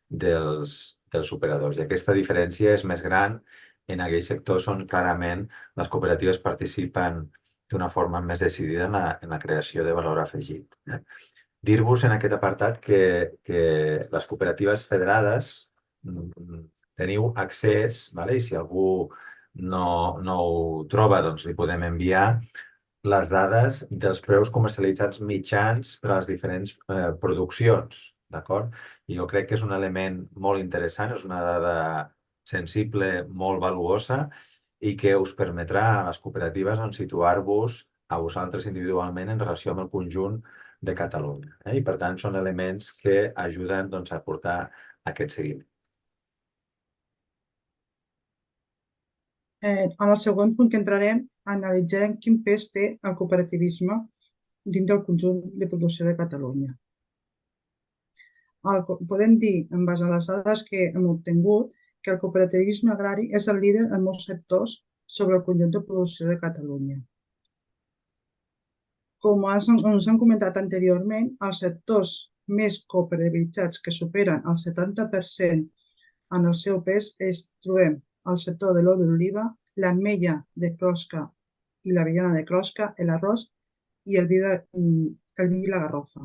dels operadors. I aquesta diferència és més gran en aquells sectors on clarament les cooperatives participen d'una forma més decidida en la creació de valor afegit. Dir-vos en aquest apartat que les cooperatives federades teniu accés, i si algú no ho troba, doncs li podem enviar les dades dels preus comercialitzats mitjans per a les diferents produccions, d'acord? I jo crec que és un element molt interessant, és una dada sensible, molt valuosa i que us permetrà a les cooperatives situar-vos a vosaltres individualment en relació amb el conjunt de Catalunya. I per tant són elements que ajuden a portar aquest seguiment. En el següent punt que entrarem, analitzarem quin pes té el cooperativisme dins del conjunt de producció de Catalunya. Podem dir, en base a les dades que hem obtingut, que el cooperativisme agrari és el líder en molts sectors sobre el conjunt de producció de Catalunya. Com ens han comentat anteriorment, els sectors més cooperativitzats que superen el 70% en el seu pes trobem el sector de l'oli d'oliva, l'ametlla de closca i l'avellana de closca, l'arròs i el vi i la garrofa.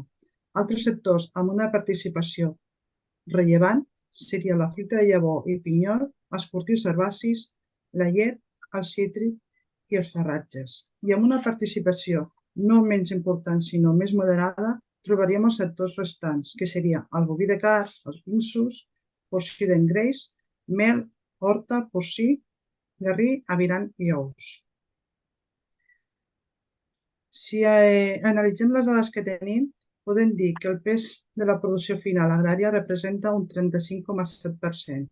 Altres sectors amb una participació rellevant serien la fruita de llavor i pinyol, els cultius herbacis, la llet, el cítric i els farratges. I amb una participació no menys important, sinó més moderada, trobaríem els sectors restants, que seria el boví de carn, els pinsos, porcí d'engreix, mel, horta, porcí, garrí, aviram i ous. Si analitzem les dades que tenim, podem dir que el pes de la producció final agrària representa un 35,7%,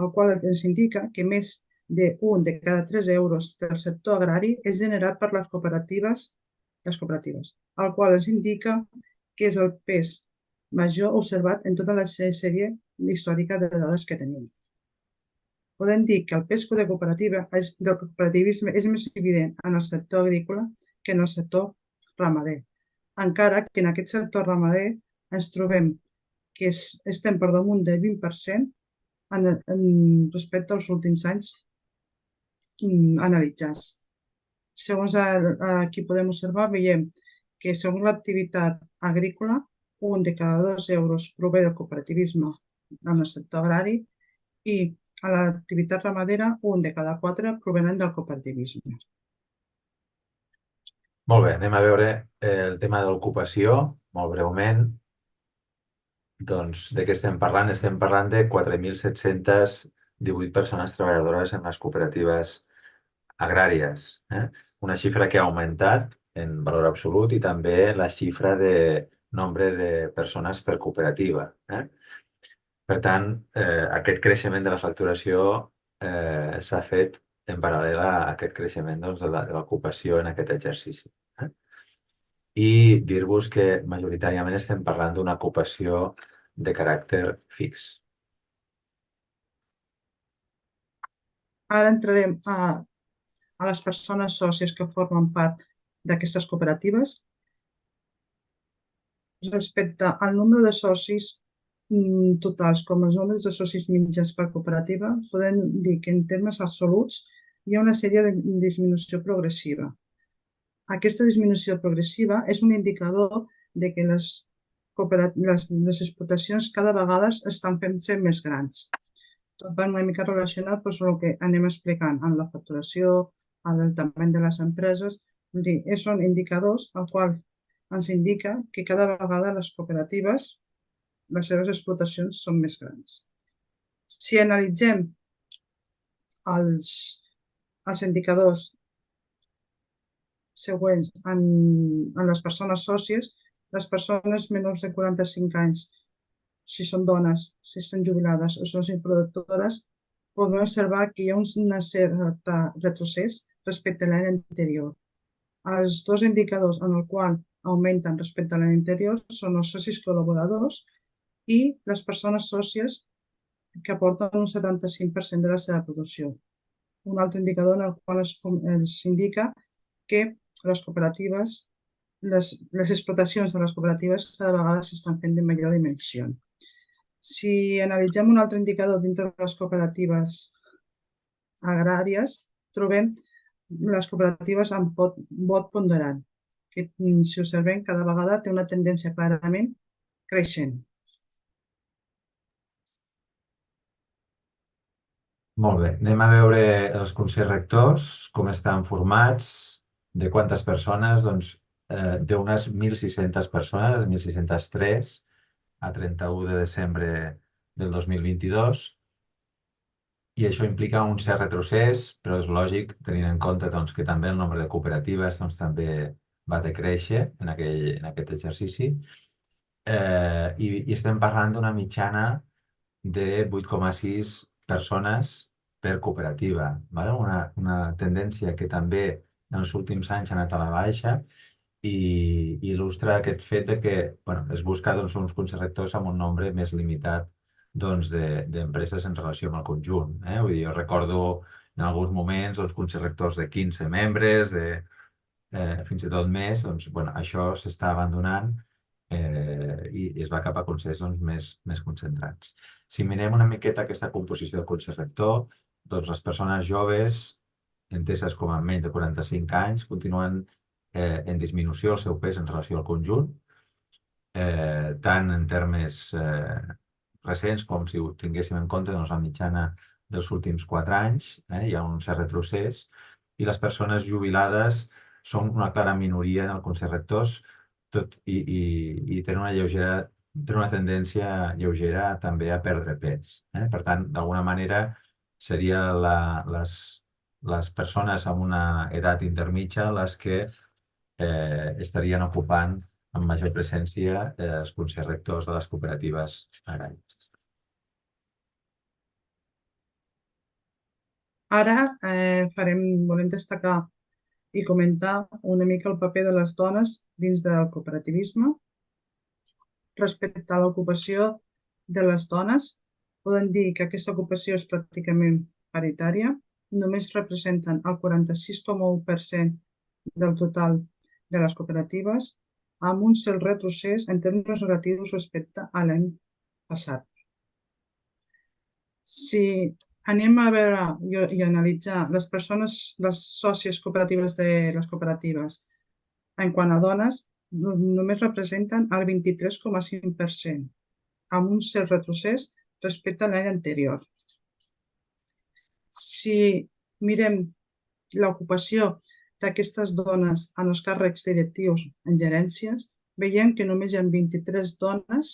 el qual ens indica que més d'un de cada 3 euros del sector agrari és generat per les cooperatives, el qual ens indica que és el pes major observat en tota la sèrie històrica de dades que tenim. Podem dir que el pes del cooperativisme és més evident en el sector agrícola que en el sector ramader, encara que en aquest sector ramader ens trobem que estem per damunt del 20% respecte als últims anys analitzats. Segons aquí podem observar, veiem que segons l'activitat agrícola, un de cada 2 euros prové del cooperativisme en el sector agrari i a l'activitat ramadera, un de cada 4 provenen del cooperativisme. Molt bé, anem a veure el tema de l'ocupació, molt breument. Doncs de què estem parlant? Estem parlant de 4.718 persones treballadores en les cooperatives agràries. Una xifra que ha augmentat en valor absolut i també la xifra de nombre de persones per cooperativa. Per tant, aquest creixement de la facturació s'ha fet en paral·lel a aquest creixement de l'ocupació en aquest exercici. I dir-vos que majoritàriament estem parlant d'una ocupació de caràcter fix. Ara entrarem a les persones sòcies que formen part d'aquestes cooperatives. Respecte al nombre de socis totals com els nombres de socis mitjans per cooperativa, podem dir que en termes absoluts hi ha una sèrie de disminució progressiva. Aquesta disminució progressiva és un indicador de que les explotacions cada vegada estan fent-se més grans. Tot va una mica relacionat amb el que anem explicant en la facturació, el tamany de les empreses. Són indicadors al qual ens indica que cada vegada les cooperatives, les seves explotacions són més grans. Si analitzem els indicadors següents en les persones sòcies, les persones menors de 45 anys, si són dones, si estan jubilades o són productores, podem observar que hi ha un cert retrocés respecte a l'any anterior. Els dos indicadors en el qual augmenten respecte a l'any anterior són els socis col·laboradors i les persones sòcies que aporten un 75% de la seva producció. Un altre indicador en el qual es indica que les cooperatives, les explotacions de les cooperatives cada vegada s'estan fent de major dimensió. Si analitzem un altre indicador dintre de les cooperatives agràries, trobem les cooperatives amb vot ponderant, que, si observem, cada vegada té una tendència clarament creixent. Molt bé, anem a veure els consells rectors, com estan formats, de quantes persones, doncs d'unes 1.600 persones, 1.603 a 31 de desembre del 2022, i això implica un cert retrocés, però és lògic tenint en compte doncs, que també el nombre de cooperatives doncs, també va decréixer en aquest exercici, i estem parlant d'una mitjana de 8,6 persones per cooperativa. Vale? Una tendència que també en els últims anys ha anat a la baixa i il·lustra aquest fet de que es busca doncs, uns consells rectors amb un nombre més limitat d'empreses en relació amb el conjunt. Vull dir, jo recordo en alguns moments els consells rectors de 15 membres, fins i tot més, doncs, això s'està abandonant i es va cap a consells més concentrats. Si mirem una miqueta aquesta composició del consell rector, doncs les persones joves, enteses com a menys de 45 anys, continuen en disminució el seu pes en relació al conjunt, tant en termes recents com si ho tinguéssim en compte doncs, la mitjana dels últims 4 anys, hi ha un cert retrocés, i les persones jubilades són una clara minoria en el consell rectors, tot i tenen una tendència lleugera també a perdre pes. Per tant, d'alguna manera, serien les persones amb una edat intermitja les que estarien ocupant amb major presència els consells rectors de les cooperatives agràries. Ara volem destacar i comentar una mica el paper de les dones dins del cooperativisme. Respecte a l'ocupació de les dones, podem dir que aquesta ocupació és pràcticament paritària, només representen el 46,1% del total de les cooperatives, amb un cert retrocés en termes negatius respecte a l'any passat. Si anem a veure i analitzar les persones, les sòcies cooperatives de les cooperatives, en quant a dones, només representen el 23,5%, amb un cert retrocés respecte a l'any anterior. Si mirem l'ocupació d'aquestes dones en els càrrecs directius en gerències, veiem que només hi ha 23 dones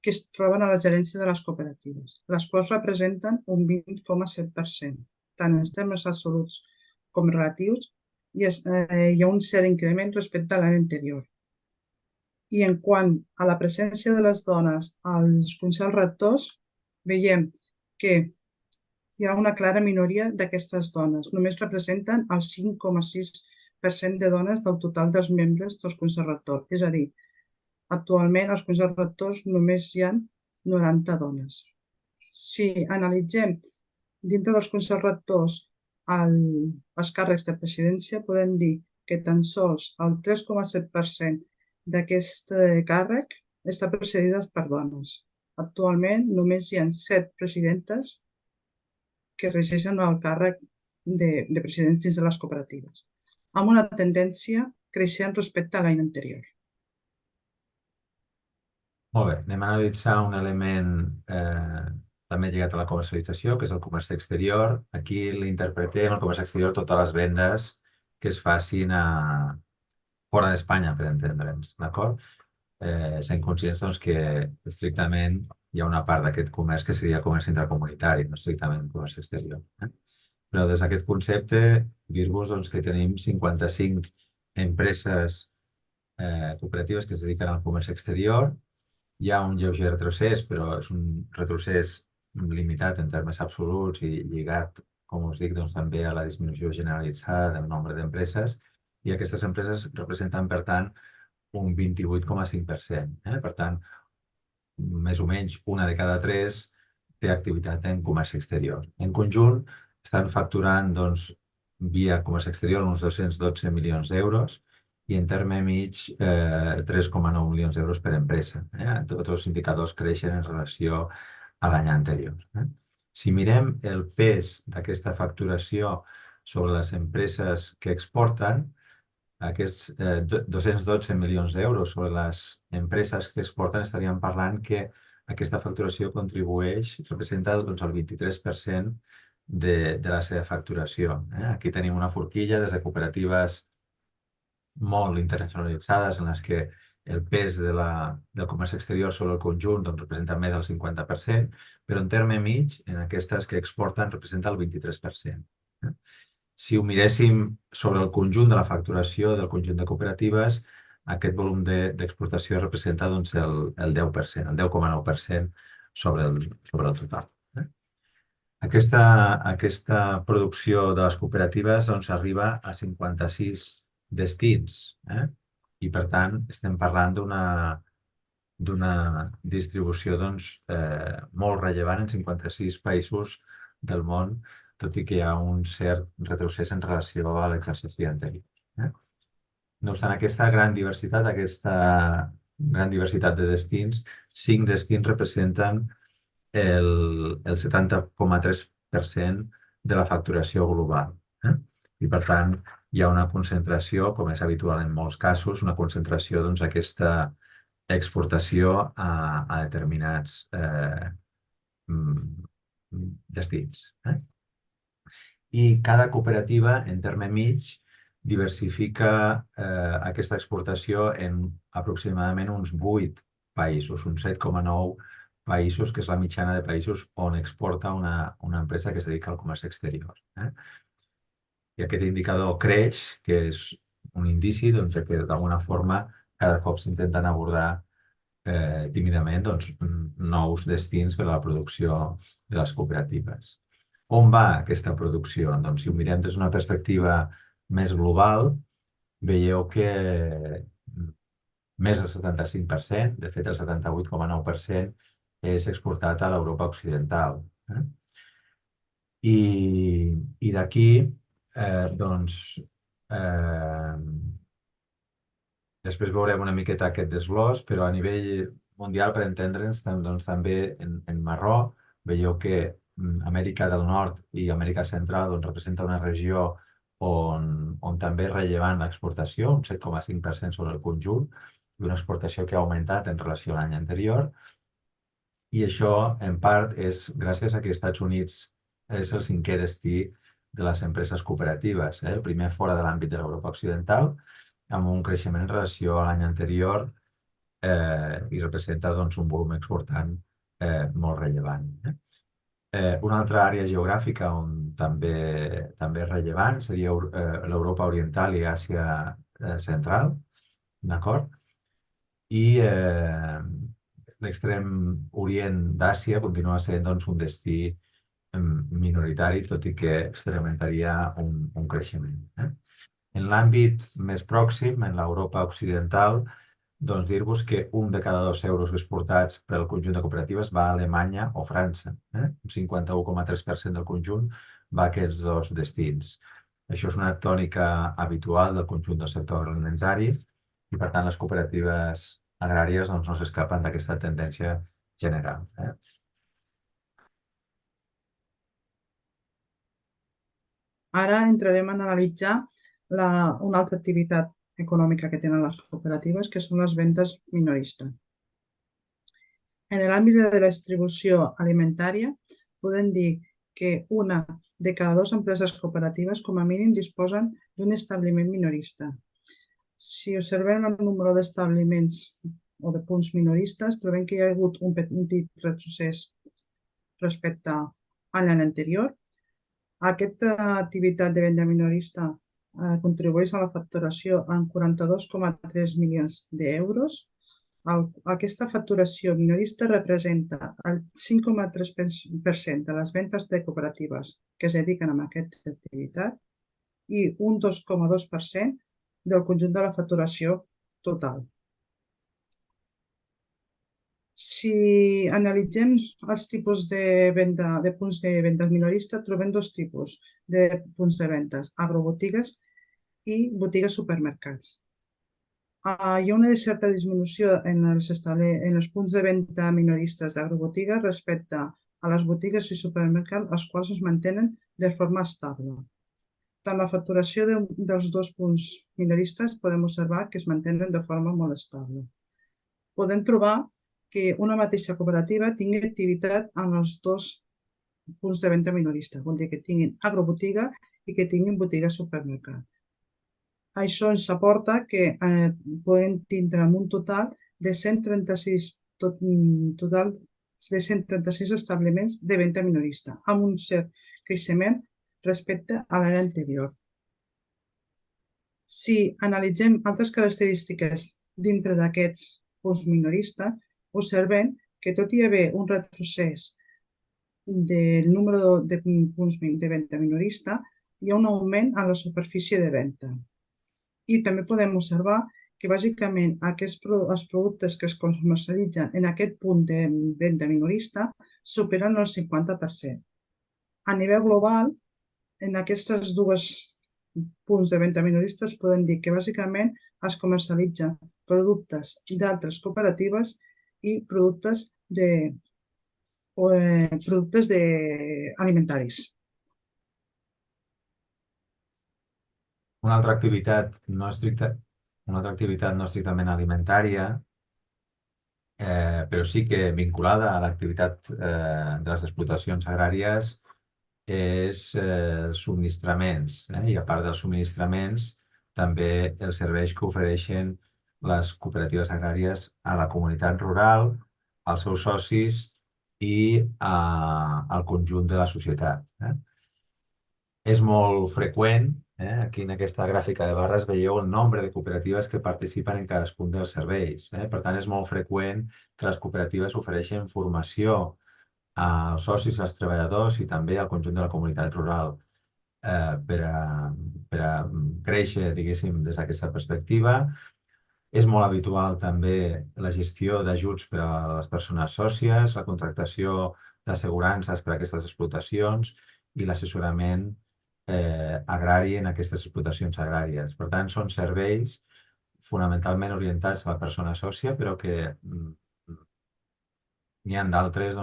que es troben a la gerència de les cooperatives, les quals representen un 20,7%, tant en termes absoluts com relatius, hi ha un cert increment respecte a l'any anterior. I en quant a la presència de les dones als consells rectors, veiem que hi ha una clara minoria d'aquestes dones. Només representen el 5,6% de dones del total dels membres dels consells rectors. És a dir, actualment als consells rectors només hi ha 90 dones. Si analitzem dintre dels consells rectors els càrrecs de presidència, podem dir que tan sols el 3,7% d'aquest càrrec està presidida per dones. Actualment només hi ha 7 presidentes que regeixen el càrrec de presidents dins de les cooperatives, amb una tendència creixent respecte a l'any anterior. Molt bé, anem a analitzar un element també lligat a la comercialització, que és el comerç exterior. Aquí l'interpretem, el comerç exterior, totes les vendes que es facin fora d'Espanya, per entendre'ns, d'acord? Sent conscients doncs, que estrictament hi ha una part d'aquest comerç que seria comerç intracomunitari, no estrictament comerç exterior. Però des d'aquest concepte, dir-vos doncs, que tenim 55 empreses cooperatives que es dediquen al comerç exterior. Hi ha un lleuger retrocés, però és un retrocés limitat en termes absoluts i lligat, com us dic, doncs, també a la disminució generalitzada del nombre d'empreses. i aquestes empreses representen, per tant, un 28,5%. Per tant, més o menys una de cada tres té activitat en comerç exterior. En conjunt, estan facturant, doncs, via comerç exterior uns 212 milions d'euros i en terme mig 3,9 milions d'euros per empresa. Tots els indicadors creixen en relació a l'any anterior. Si mirem el pes d'aquesta facturació sobre les empreses que exporten, aquests 212 milions d'euros sobre les empreses que exporten, estaríem parlant que aquesta facturació contribueix, representa doncs, el 23% de la seva facturació. Aquí tenim una forquilla des de cooperatives molt internacionalitzades en les que el pes del comerç exterior sobre el conjunt doncs, representa més del 50%, però en terme mig, en aquestes que exporten, representa el 23%. Si ho miréssim sobre el conjunt de la facturació del conjunt de cooperatives, aquest volum d'exportació representa doncs, el 10%, el 10,9% sobre el total. Aquesta producció de les cooperatives doncs, arriba a 56 destins. I, per tant, estem parlant d'una distribució doncs, molt rellevant en 56 països del món, tot i que hi ha un cert retrocés en relació a l'exercici anterior. No obstant aquesta gran diversitat de destins, 5 destins representen el 70,3% de la facturació global. I, per tant, hi ha una concentració, com és habitual en molts casos, una concentració d'aquesta exportació a determinats destins. I cada cooperativa, en terme mig, diversifica aquesta exportació en aproximadament uns 8 països, uns 7,9 països, que és la mitjana de països on exporta una empresa que es dedica al comerç exterior. I aquest indicador creix, que és un indici que d'alguna forma cada cop s'intenten abordar tímidament nous destins per a la producció de les cooperatives. On va aquesta producció? Doncs, si ho mirem des d'una perspectiva més global, veieu que més del 75%, de fet el 78,9%, és exportat a l'Europa occidental. I d'aquí, després veurem una miqueta aquest desglòs, però a nivell mundial, per entendre'ns, també en marró, veieu que Amèrica del Nord i Amèrica Central representa una regió on també és rellevant l'exportació, un 7,5% sobre el conjunt, i una exportació que ha augmentat en relació a l'any anterior. I això, en part, és gràcies a que els Estats Units és el 5è destí de les empreses cooperatives, el primer fora de l'àmbit de l'Europa occidental, amb un creixement en relació a l'any anterior i representa un volum exportant molt rellevant. Una altra àrea geogràfica on també és rellevant seria l'Europa Oriental i Àsia Central, d'acord? I l'extrem orient d'Àsia continua sent un destí minoritari, tot i que experimentaria un creixement. En l'àmbit més pròxim, en l'Europa occidental, dir-vos que un de cada 2 euros exportats pel conjunt de cooperatives va a Alemanya o França. Un 51,3% del conjunt va a aquests dos destins. Això és una tònica habitual del conjunt del sector agroalimentari i, per tant, les cooperatives agràries no s'escapen d'aquesta tendència general. Ara entrarem a analitzar una altra activitat econòmica que tenen les cooperatives, que són les vendes minoristes. En l'àmbit de la distribució alimentària, podem dir que una de cada 2 empreses cooperatives, com a mínim, disposen d'un establiment minorista. Si observem el número d'establiments o de punts minoristes, trobem que hi ha hagut un petit retrocés respecte a l'any anterior. Aquesta activitat de venda minorista contribueix a la facturació en 42,3 milions d'euros. Aquesta facturació minorista representa el 5,3% de les vendes de cooperatives que es dediquen a aquesta activitat i un 2,2% del conjunt de la facturació total. Si analitzem els tipus de punts de venda minorista, trobem dos tipus de punts de ventes, agrobotigues i botigues supermercats. Hi ha una certa disminució en els punts de venda minoristes d'agrobotigues respecte a les botigues i supermercats, els quals es mantenen de forma estable. Tant la facturació dels dos punts minoristes podem observar que es mantenen de forma molt estable. Podem trobar que una mateixa cooperativa tingui activitat en els dos punts de venda minorista, vol dir que tinguin agrobotiga i que tinguin botiga supermercat. Això ens aporta que podem tindre un total de 136 establiments de venda minorista, amb un cert creixement respecte a l'any anterior. Si analitzem altres característiques dintre d'aquests punts minoristes, observem que tot hi haver un retrocés del número de punts de venda minorista, hi ha un augment en la superfície de venda. I també podem observar que bàsicament els productes que es comercialitzen en aquest punt de venda minorista superen el 50%. A nivell global, en aquests dos punts de venda minoristes podem dir que bàsicament es comercialitzen productes d'altres cooperatives i productes alimentaris. Una altra activitat no estrictament alimentària, però sí que vinculada a l'activitat de les explotacions agràries, és subministraments. I a part dels subministraments, també els serveis que ofereixen les cooperatives agràries a la comunitat rural, als seus socis i al conjunt de la societat. És molt freqüent, aquí en aquesta gràfica de barres veieu el nombre de cooperatives que participen en cadascun dels serveis. Per tant, és molt freqüent que les cooperatives ofereixen formació als socis, als treballadors i també al conjunt de la comunitat rural per a créixer, diguéssim, des d'aquesta perspectiva. És molt habitual també la gestió d'ajuts per a les persones sòcies, la contractació d'assegurances per a aquestes explotacions i l'assessorament agrari en aquestes explotacions agràries. Per tant, són serveis fonamentalment orientats a la persona sòcia, però que n'hi ha d'altres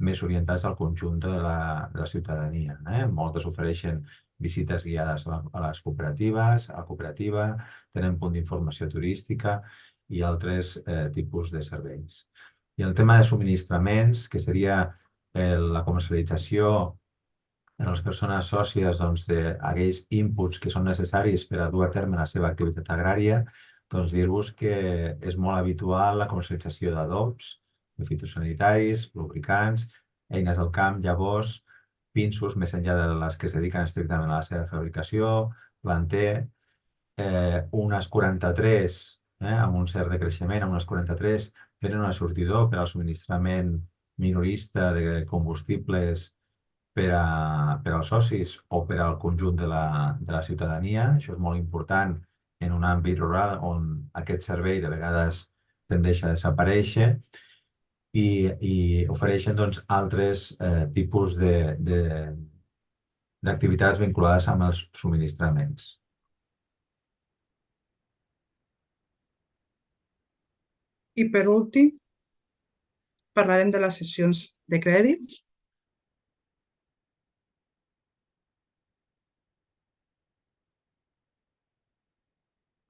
més orientats al conjunt de la ciutadania. Moltes ofereixen visites guiades a les cooperatives, a la cooperativa, tenen punt d'informació turística i altres tipus de serveis. I el tema de subministraments, que seria la comercialització en les persones sòcies d'aquells inputs que són necessaris per a dur a terme la seva activitat agrària, dir-vos que és molt habitual la comercialització d'adobs, de fitosanitaris, lubricants, eines del camp, llavors, pinsos, més enllà de les que es dediquen estrictament a la seva fabricació, planter, unes 43, amb un cert decreixement, unes 43 tenen un sortidor per al subministrament minorista de combustibles per als socis o per al conjunt de la ciutadania. Això és molt important en un àmbit rural on aquest servei de vegades tendeix a desaparèixer i ofereixen altres tipus d'activitats vinculades amb els subministraments. I per últim, parlarem de les cessions de crèdit.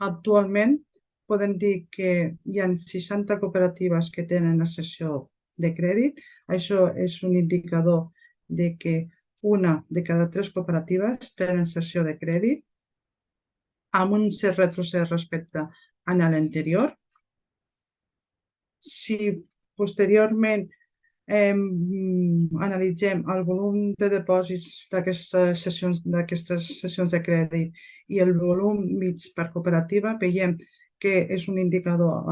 Actualment podem dir que hi ha 60 cooperatives que tenen la cessió de crèdit. Això és un indicador de que una de cada 3 cooperatives tenen cessió de crèdit, amb un cert retrocés respecte a l'any anterior. Si posteriorment analitzem el volum de dipòsits d'aquestes sessions de crèdit i el volum mig per cooperativa, veiem que és un indicador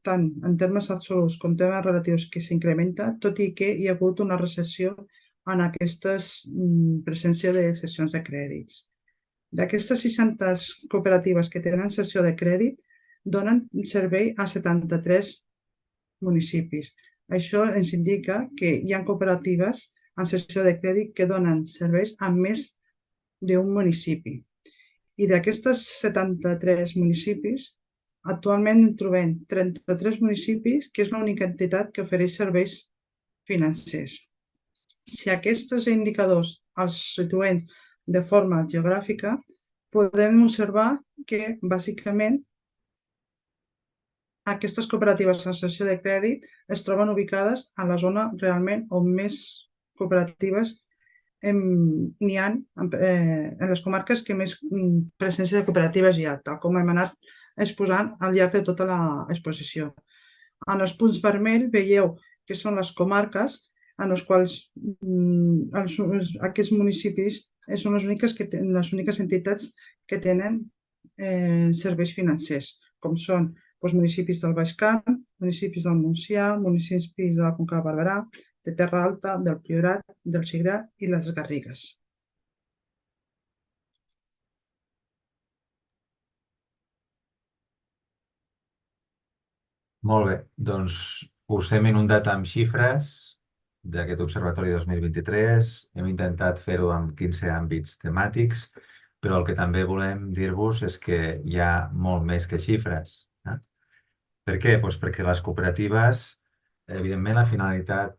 tant en termes absoluts com en termes relatius que s'incrementa, tot i que hi ha hagut una recessió en aquesta presència de sessions de crèdits. D'aquestes 600 cooperatives que tenen sessió de crèdit, donen servei a 73 municipis. Això ens indica que hi ha cooperatives en sessió de crèdit que donen serveis a més d'un municipi. I d'aquestes 73 municipis, actualment en trobem 33 municipis, que és l'única entitat que ofereix serveis financers. Si aquests indicadors els situem de forma geogràfica, podem observar que, bàsicament, aquestes cooperatives en sessió de crèdit es troben ubicades a la zona realment on més cooperatives n'hi ha en les comarques que més presència de cooperatives hi ha, tal com hem anat exposant al llarg de tota l'exposició. En els punts vermells veieu que són les comarques en les quals aquests municipis són les úniques entitats que tenen serveis financers, com són municipis del Baix Camp, municipis del Montsià, municipis de la Conca de Barberà, de Terra Alta, del Priorat, del Segrià i les Garrigues. Molt bé, doncs us hem inundat amb xifres d'aquest Observatori 2023. Hem intentat fer-ho amb 15 àmbits temàtics, però el que també volem dir-vos és que hi ha molt més que xifres. Per què? Doncs perquè les cooperatives, evidentment, la finalitat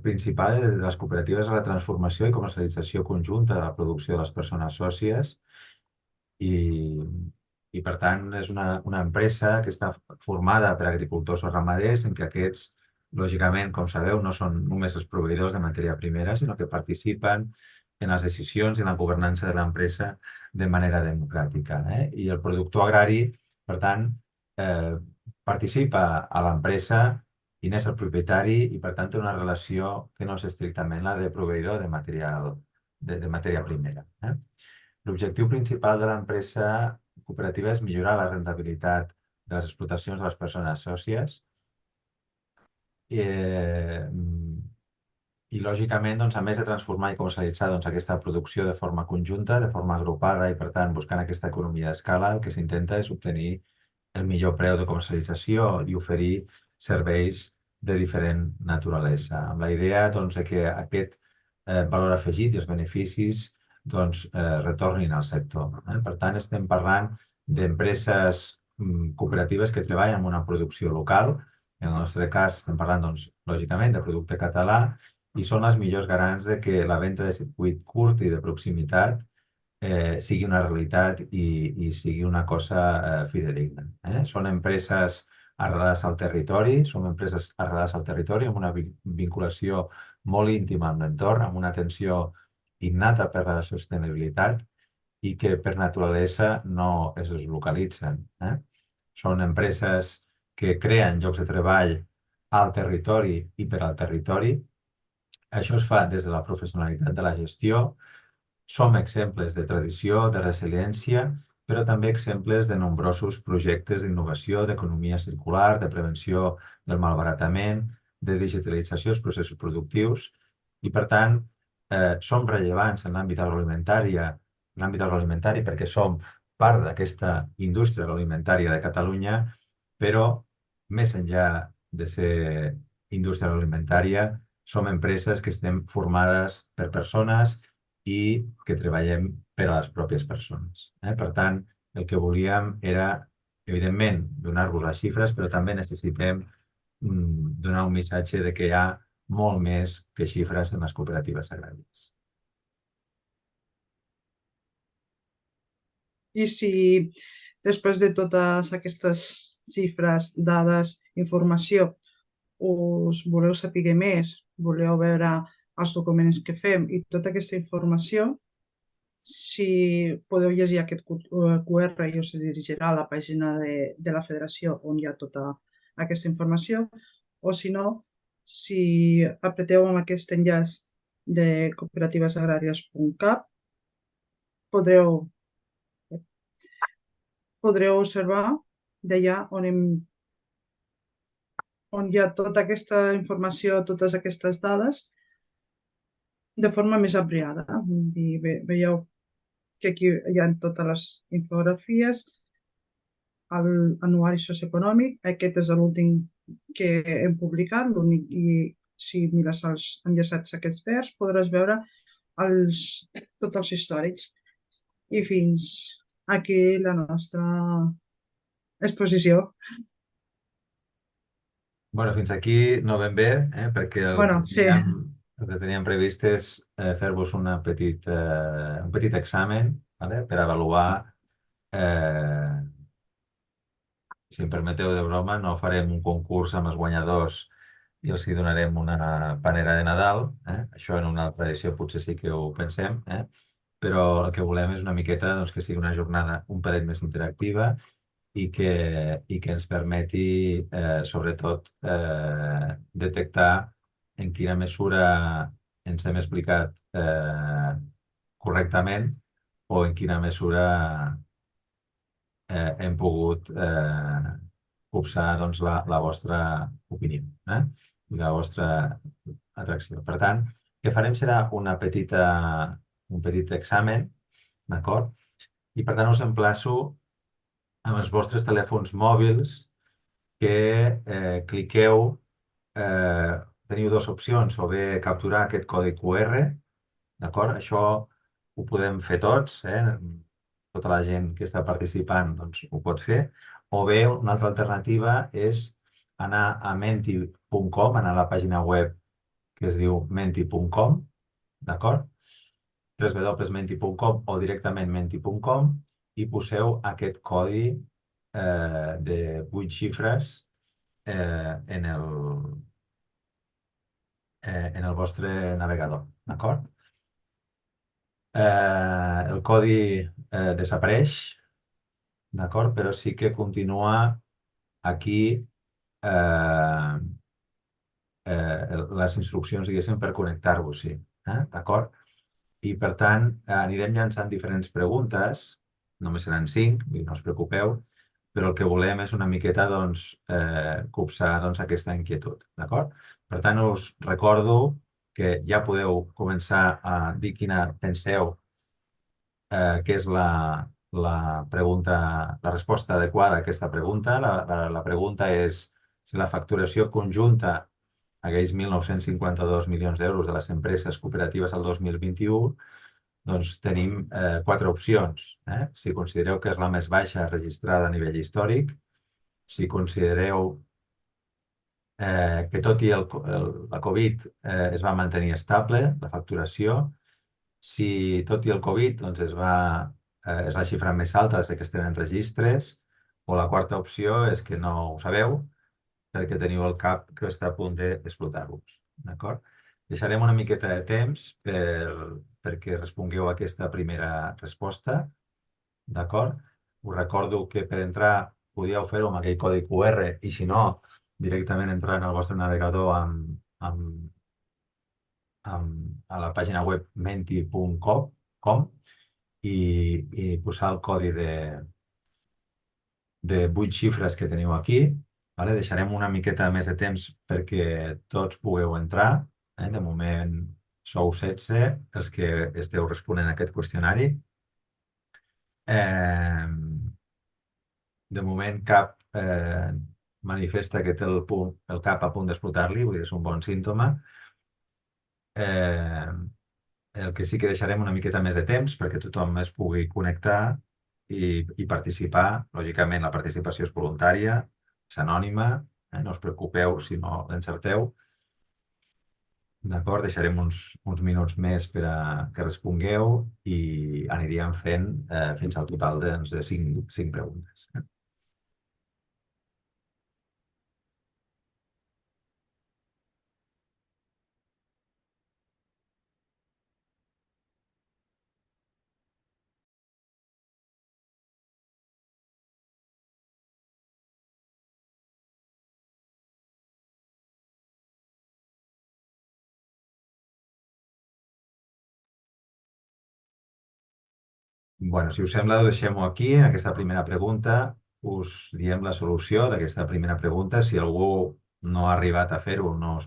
principal de les cooperatives és la transformació i comercialització conjunta de la producció de les persones sòcies i per tant, és una empresa que està formada per agricultors o ramaders en què aquests, lògicament, com sabeu, no són només els proveïdors de matèria primera, sinó que participen en les decisions i en la governança de l'empresa de manera democràtica. I el productor agrari, per tant, participa a l'empresa i n'és el propietari i, per tant, té una relació que no és estrictament la de proveïdor de matèria primera. L'objectiu principal de l'empresa cooperativa és millorar la rendibilitat de les explotacions de les persones sòcies i lògicament, a més de transformar i comercialitzar aquesta producció de forma conjunta, de forma agrupada i, per tant, buscant aquesta economia d'escala, el que s'intenta és obtenir el millor preu de comercialització i oferir serveis de diferent naturalesa, amb la idea de que aquest valor afegit i els beneficis retornin al sector. Per tant, estem parlant d'empreses cooperatives que treballen en una producció local. En el nostre cas estem parlant, lògicament, de producte català i són les millors garants de que la venda de circuit curt i de proximitat sigui una realitat i sigui una cosa fidedigna. Són empreses arrelades al territori, amb una vinculació molt íntima amb l'entorn, amb una atenció innata per la sostenibilitat i que per naturalesa no es deslocalitzen. Són empreses que creen llocs de treball al territori i per al territori. Això es fa des de la professionalitat de la gestió. Som exemples de tradició, de resiliència, però també exemples de nombrosos projectes d'innovació, d'economia circular, de prevenció del malbaratament, de digitalització dels processos productius i, per tant, som rellevants en l'àmbit agroalimentari perquè som part d'aquesta indústria agroalimentària de Catalunya, però més enllà de ser indústria agroalimentària, som empreses que estem formades per persones i que treballem per a les pròpies persones. Per tant, el que volíem era, evidentment, donar-vos les xifres, però també necessitem donar un missatge de que hi ha molt més que xifres en les cooperatives agràries. I si després de totes aquestes xifres, dades, informació, us voleu saber més, voleu veure els documents que fem i tota aquesta informació, si podeu llegir aquest QR i us dirigirà a la pàgina de la federació on hi ha tota aquesta informació, o si no, si apreteu amb aquest enllaç de cooperativesagràries.cat, podreu observar d'allà on hi ha tota aquesta informació, totes aquestes dades, de forma més ampliada. Veieu que aquí hi ha totes les infografies, l'anuari socioeconòmic, aquest és l'últim que hem publicat, l'únic, i si mires els enllaçats aquests verds podràs veure tots els històrics. I fins aquí la nostra exposició. Bueno, fins aquí no ben bé, perquè Sí. el que teníem previst és fer-vos un petit examen, vale? Per avaluar, si em permeteu de broma, no farem un concurs amb els guanyadors i els hi donarem una panera de Nadal. Això en una altra edició potser sí que ho pensem, però el que volem és una miqueta doncs, que sigui una jornada un pelet més interactiva i que ens permeti, sobretot, detectar en quina mesura ens hem explicat correctament o en quina mesura hem pogut copsar doncs, la vostra opinió i la vostra atracció. Per tant, el que farem serà un petit examen, d'acord? I per tant us emplaço amb els vostres telèfons mòbils que cliqueu, teniu dues opcions, o bé capturar aquest codi QR, d'acord? Això ho podem fer tots, tota la gent que està participant doncs, ho pot fer, o bé una altra alternativa és anar a menti.com, anar a la pàgina web que es diu menti.com, d'acord? www.menti.com o directament menti.com i poseu aquest codi de 8 xifres en el vostre navegador, d'acord? El codi desapareix, d'acord? Però sí que continua aquí les instruccions, diguéssim, per connectar-vos-hi, d'acord? I, per tant, anirem llançant diferents preguntes, només seran 5, no us preocupeu, però el que volem és una miqueta doncs, copsar doncs, aquesta inquietud, d'acord? Per tant, us recordo que ja podeu començar a dir quina penseu que és la resposta adequada a aquesta pregunta. La pregunta és si la facturació conjunta aquells 1.952 milions d'euros de les empreses cooperatives al 2021, doncs tenim 4 opcions. Si considereu que és la més baixa registrada a nivell històric, si considereu que tot i la Covid es va mantenir estable, la facturació, si tot i el Covid doncs, és la xifra més alta des que es tenen registres, o la quarta opció és que no ho sabeu perquè teniu el cap que està a punt d'explotar-vos. D'acord? Deixarem una miqueta de temps perquè respongueu a aquesta primera resposta. D'acord? Us recordo que per entrar podíeu fer-ho amb aquell codi QR i, si no, directament entrar en el vostre navegador a la pàgina web menti.com i posar el codi de 8 xifres que teniu aquí. Vale? Deixarem una miqueta més de temps perquè tots pugueu entrar. De moment sou 16 els que esteu responent a aquest qüestionari. De moment cap manifesta que té el cap a punt d'explotar-li, vull dir, és un bon símptoma. El que sí que deixarem una miqueta més de temps perquè tothom es pugui connectar i participar. Lògicament, la participació és voluntària, és anònima, no us preocupeu si no l'encerteu. D'acord? Deixarem uns minuts més per a que respongueu i aniríem fent fins al total de 5 preguntes. Bueno, si us sembla, deixem-ho aquí, en aquesta primera pregunta. Us diem la solució d'aquesta primera pregunta. Si algú no ha arribat a fer-ho, no es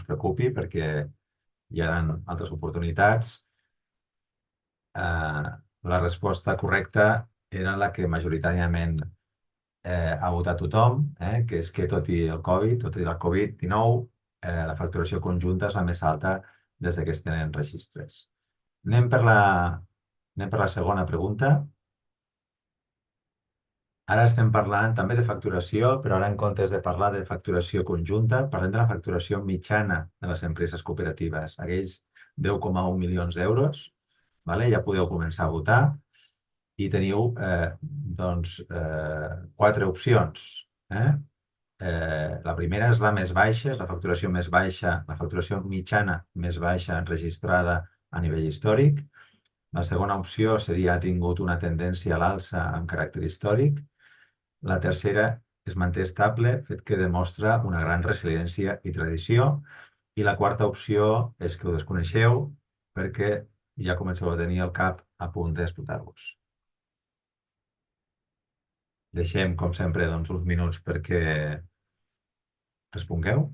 preocupi, perquè hi ha altres oportunitats. la resposta correcta era la que majoritàriament ha votat tothom, que és que tot i el Covid-19, la facturació conjunta és la més alta des que es tenen registres. Anem per la segona pregunta. Ara estem parlant també de facturació, però ara en comptes de parlar de facturació conjunta, parlem de la facturació mitjana de les empreses cooperatives, aquells 10,1 milions d'euros. Ja podeu començar a votar i teniu quatre opcions. La primera és la més baixa, és la facturació més baixa, la facturació mitjana més baixa enregistrada a nivell històric. La segona opció seria ha tingut una tendència a l'alça amb caràcter històric. La tercera es manté estable, fet que demostra una gran resiliència i tradició. I la quarta opció és que ho desconeixeu perquè ja comenceu a tenir el cap a punt d'explotar-vos. Deixem, com sempre, uns minuts perquè respongueu.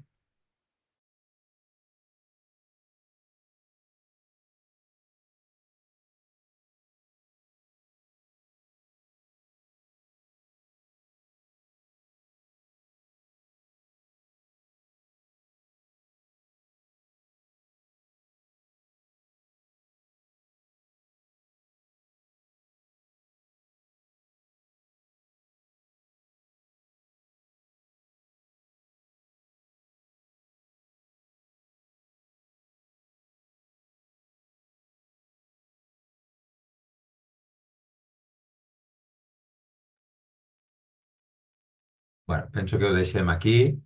Penso que ho deixem aquí.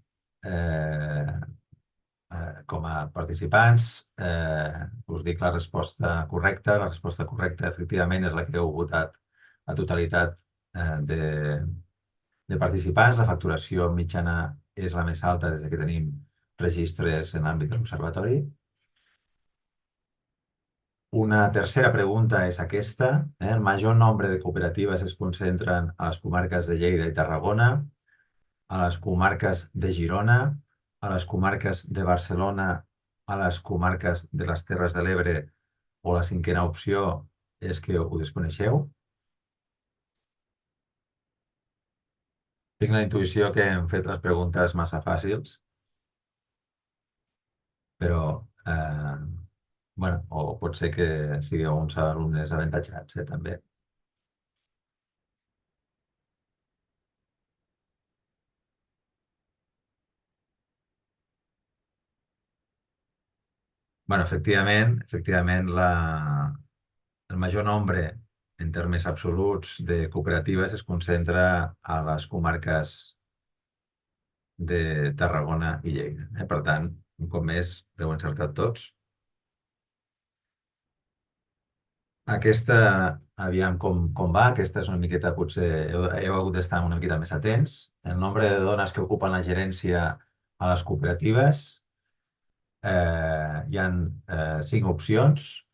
Com a participants, us dic la resposta correcta. La resposta correcta, efectivament, és la que heu votat a totalitat de participants. La facturació mitjana és la més alta des que tenim registres en l'àmbit de l'Observatori. Una tercera pregunta és aquesta. El major nombre de cooperatives es concentren a les comarques de Lleida i Tarragona, a les comarques de Girona, a les comarques de Barcelona, a les comarques de les Terres de l'Ebre, o la cinquena opció és que ho desconeixeu. Tinc la intuïció que hem fet les preguntes massa fàcils, però o pot ser que sigueu uns alumnes avantatjats, també. Efectivament, el major nombre en termes absoluts de cooperatives es concentra a les comarques de Tarragona i Lleida. Per tant, un cop més, heu encertat tots. Aquesta, aviam com va, aquesta és una miqueta, potser heu hagut d'estar una miqueta més atents. El nombre de dones que ocupen la gerència a les cooperatives, hi ha 5 opcions.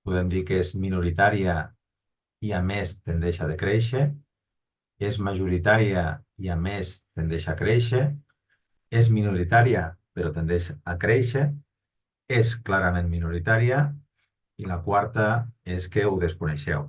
Podem dir que és minoritària i a més tendeix a decréixer, és majoritària i a més tendeix a créixer, és minoritària però tendeix a créixer, és clarament minoritària i la quarta és que ho desconeixeu.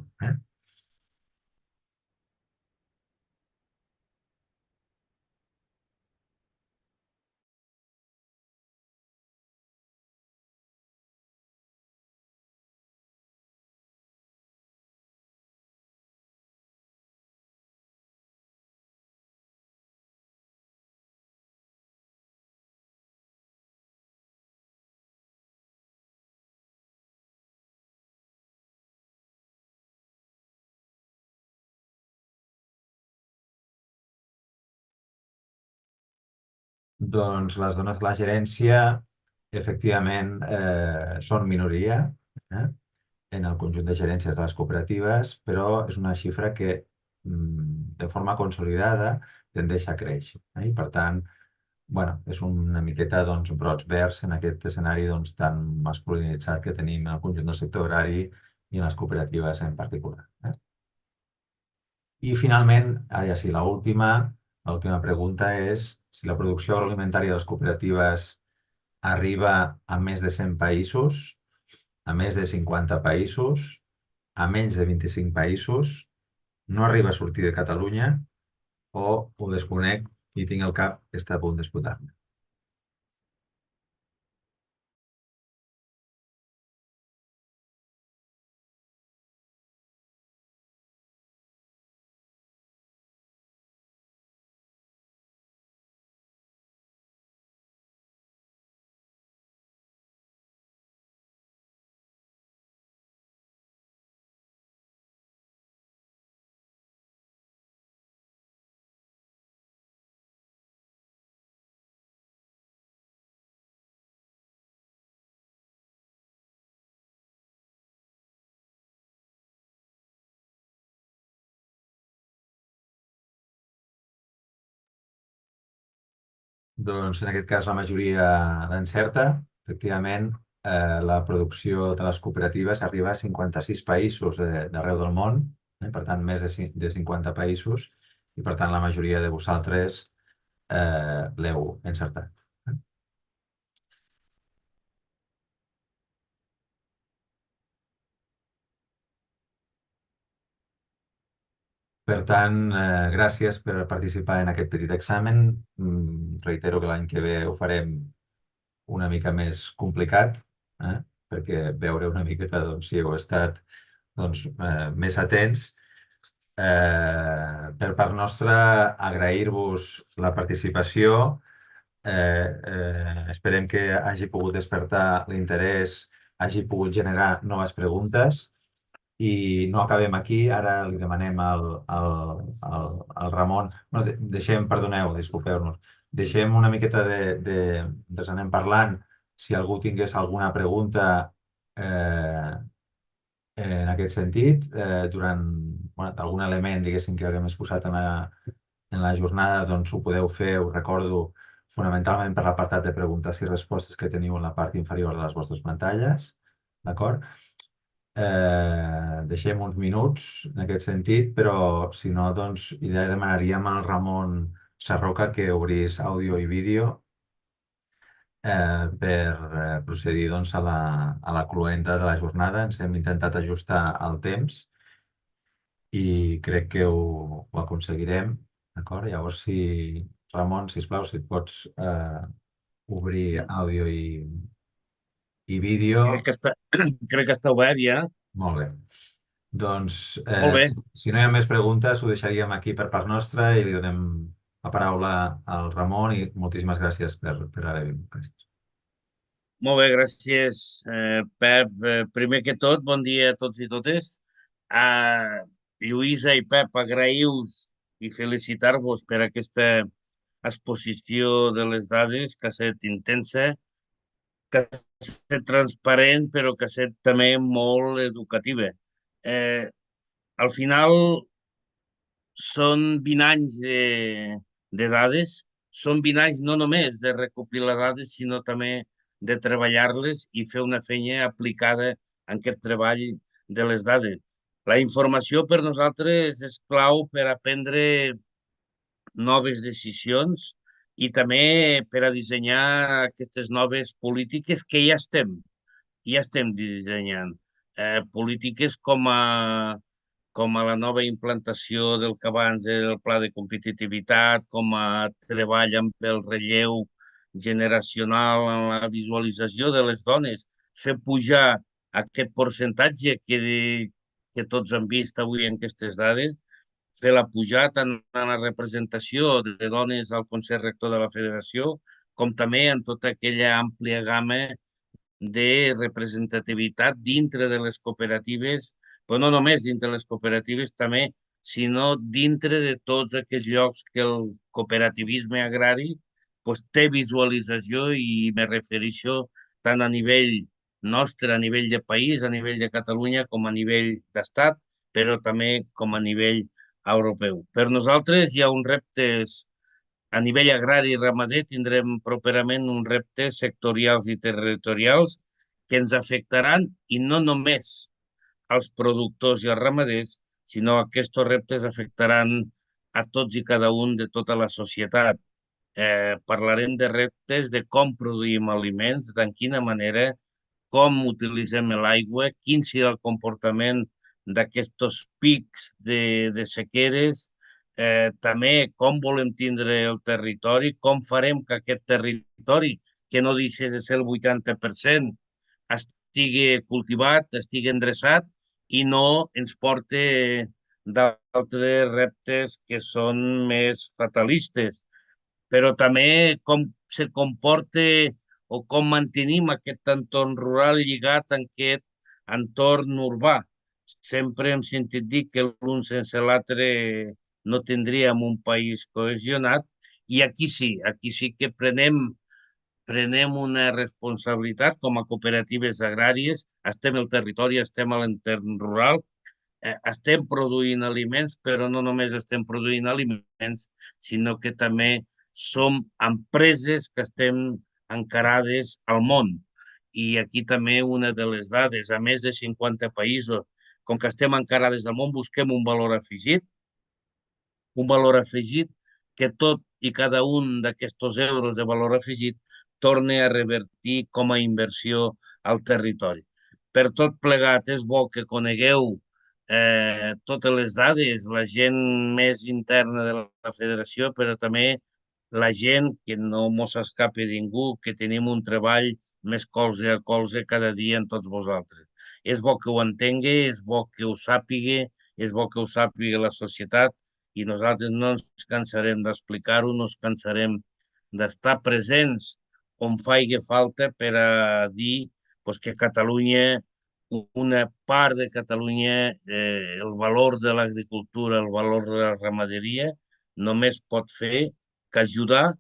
Doncs les dones de la gerència, efectivament, són minoria en el conjunt de gerències de les cooperatives, però és una xifra que, de forma consolidada, tendeix a créixer. I, per tant, és una miqueta brots verds en aquest escenari tan masculinitzat que tenim en el conjunt del sector agrari i en les cooperatives en particular. I, finalment, ara ja sí, l'última pregunta és si la producció agroalimentària de les cooperatives arriba a més de 100 països, a més de 50 països, a menys de 25 països, no arriba a sortir de Catalunya o ho desconec i tinc el cap que està a punt d'explotar-me. Doncs en aquest cas la majoria l'encerta. Efectivament, la producció de les cooperatives arriba a 56 països d'arreu del món, per tant, més de 50 països, i per tant la majoria de vosaltres l'heu encertat. Per tant, gràcies per participar en aquest petit examen. Reitero que l'any que ve ho farem una mica més complicat, perquè veure una miqueta si heu estat més atents. Per part nostra, agrair-vos la participació. Esperem que hagi pogut despertar l'interès, hagi pogut generar noves preguntes. I no acabem aquí, ara li demanem al Ramon, perdoneu, disculpeu-nos, deixem una miqueta ens anem parlant, si algú tingués alguna pregunta en aquest sentit, algun element, diguéssim, que haguem exposat en la jornada, doncs ho podeu fer, us recordo, fonamentalment per l'apartat de preguntes i respostes que teniu en la part inferior de les vostres pantalles, d'acord? Deixem uns minuts en aquest sentit, però si no, doncs ja demanaríem al Ramon Sarroca que obrís àudio i vídeo per procedir a la cloenda de la jornada. Ens hem intentat ajustar al temps i crec que ho aconseguirem, d'acord? Llavors, Ramon, sisplau, si et pots obrir àudio i vídeo. Crec que està obert ja. Molt bé. Doncs, Molt bé. si no hi ha més preguntes, ho deixaríem aquí per part nostra i li donem la paraula al Ramon i moltíssimes gràcies per haver vingut. Gràcies. Molt bé, gràcies, Pep. Primer que tot, bon dia a tots i totes. Lluïsa i Pep, agraïu-vos i felicitar-vos per aquesta exposició de les dades, que ha estat intensa, que ha estat transparent, però que ha estat també molt educativa. Al final, són 20 anys de dades, són 20 anys no només de recopilar dades, sinó també de treballar-les i fer una feina aplicada en aquest treball de les dades. La informació per nosaltres és clau per a prendre noves decisions i també per a dissenyar aquestes noves polítiques que ja estem dissenyant. Polítiques com a la nova implantació del que abans era el pla de competitivitat, com a treball amb el relleu generacional en la visualització de les dones, fer pujar aquest percentatge que tots han vist avui en aquestes dades, fer-la pujar tant en la representació de dones al Consell Rector de la Federació, com també en tota aquella àmplia gamma de representativitat dintre de les cooperatives, però no només dintre de les cooperatives també, sinó dintre de tots aquells llocs que el cooperativisme agrari té visualització i me refereixo tant a nivell nostre, a nivell de país, a nivell de Catalunya, com a nivell d'estat, però també com a nivell europeu. Per nosaltres hi ha uns reptes a nivell agrari i ramader, tindrem properament uns reptes sectorials i territorials que ens afectaran i no només als productors i als ramaders, sinó que aquests reptes afectaran a tots i cada un de tota la societat. Parlarem de reptes de com produïm aliments, de quina manera, com utilitzem l'aigua, quin serà el comportament d'aquests pics de sequeres, també com volem tindre el territori, com farem que aquest territori, que no deixa de ser el 80%, estigui cultivat, estigui endreçat i no ens porta d'altres reptes que són més fatalistes. Però també com se comporta o com mantenim aquest entorn rural lligat a aquest entorn urbà. Sempre hem sentit dir que l'un sense l'altre no tindríem un país cohesionat i aquí sí que prenem una responsabilitat com a cooperatives agràries, estem al territori, estem a l'entorn rural, estem produint aliments, però no només estem produint aliments, sinó que també som empreses que estem encarades al món. I aquí també una de les dades, a més de 50 països, com que estem encarades al món, busquem un valor afegit que tot i cada un d'aquests euros de valor afegit torni a revertir com a inversió al territori. Per tot plegat, és bo que conegueu totes les dades, la gent més interna de la federació, però també la gent, que no mos escapi ningú, que tenim un treball més colze a colze cada dia en tots vosaltres. És bo que ho entengui, és bo que ho sàpiga, és bo que ho sàpiga la societat i nosaltres no ens cansarem d'explicar-ho, no ens cansarem d'estar presents on faci falta per a dir pues, que Catalunya, una part de Catalunya, el valor de l'agricultura, el valor de la ramaderia, només pot fer que ajudar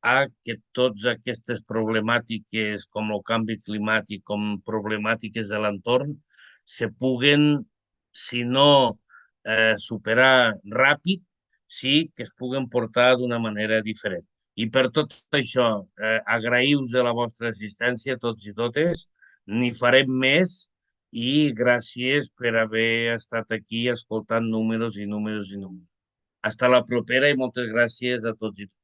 a que totes aquestes problemàtiques com el canvi climàtic, com problemàtiques de l'entorn, se puguen, si no superar ràpid, sí que es puguen portar d'una manera diferent. I per tot això, agraïu-vos de la vostra assistència, tots i totes, n'hi farem més i gràcies per haver estat aquí escoltant números i números i números. Hasta la propera i moltes gràcies a tots i totes.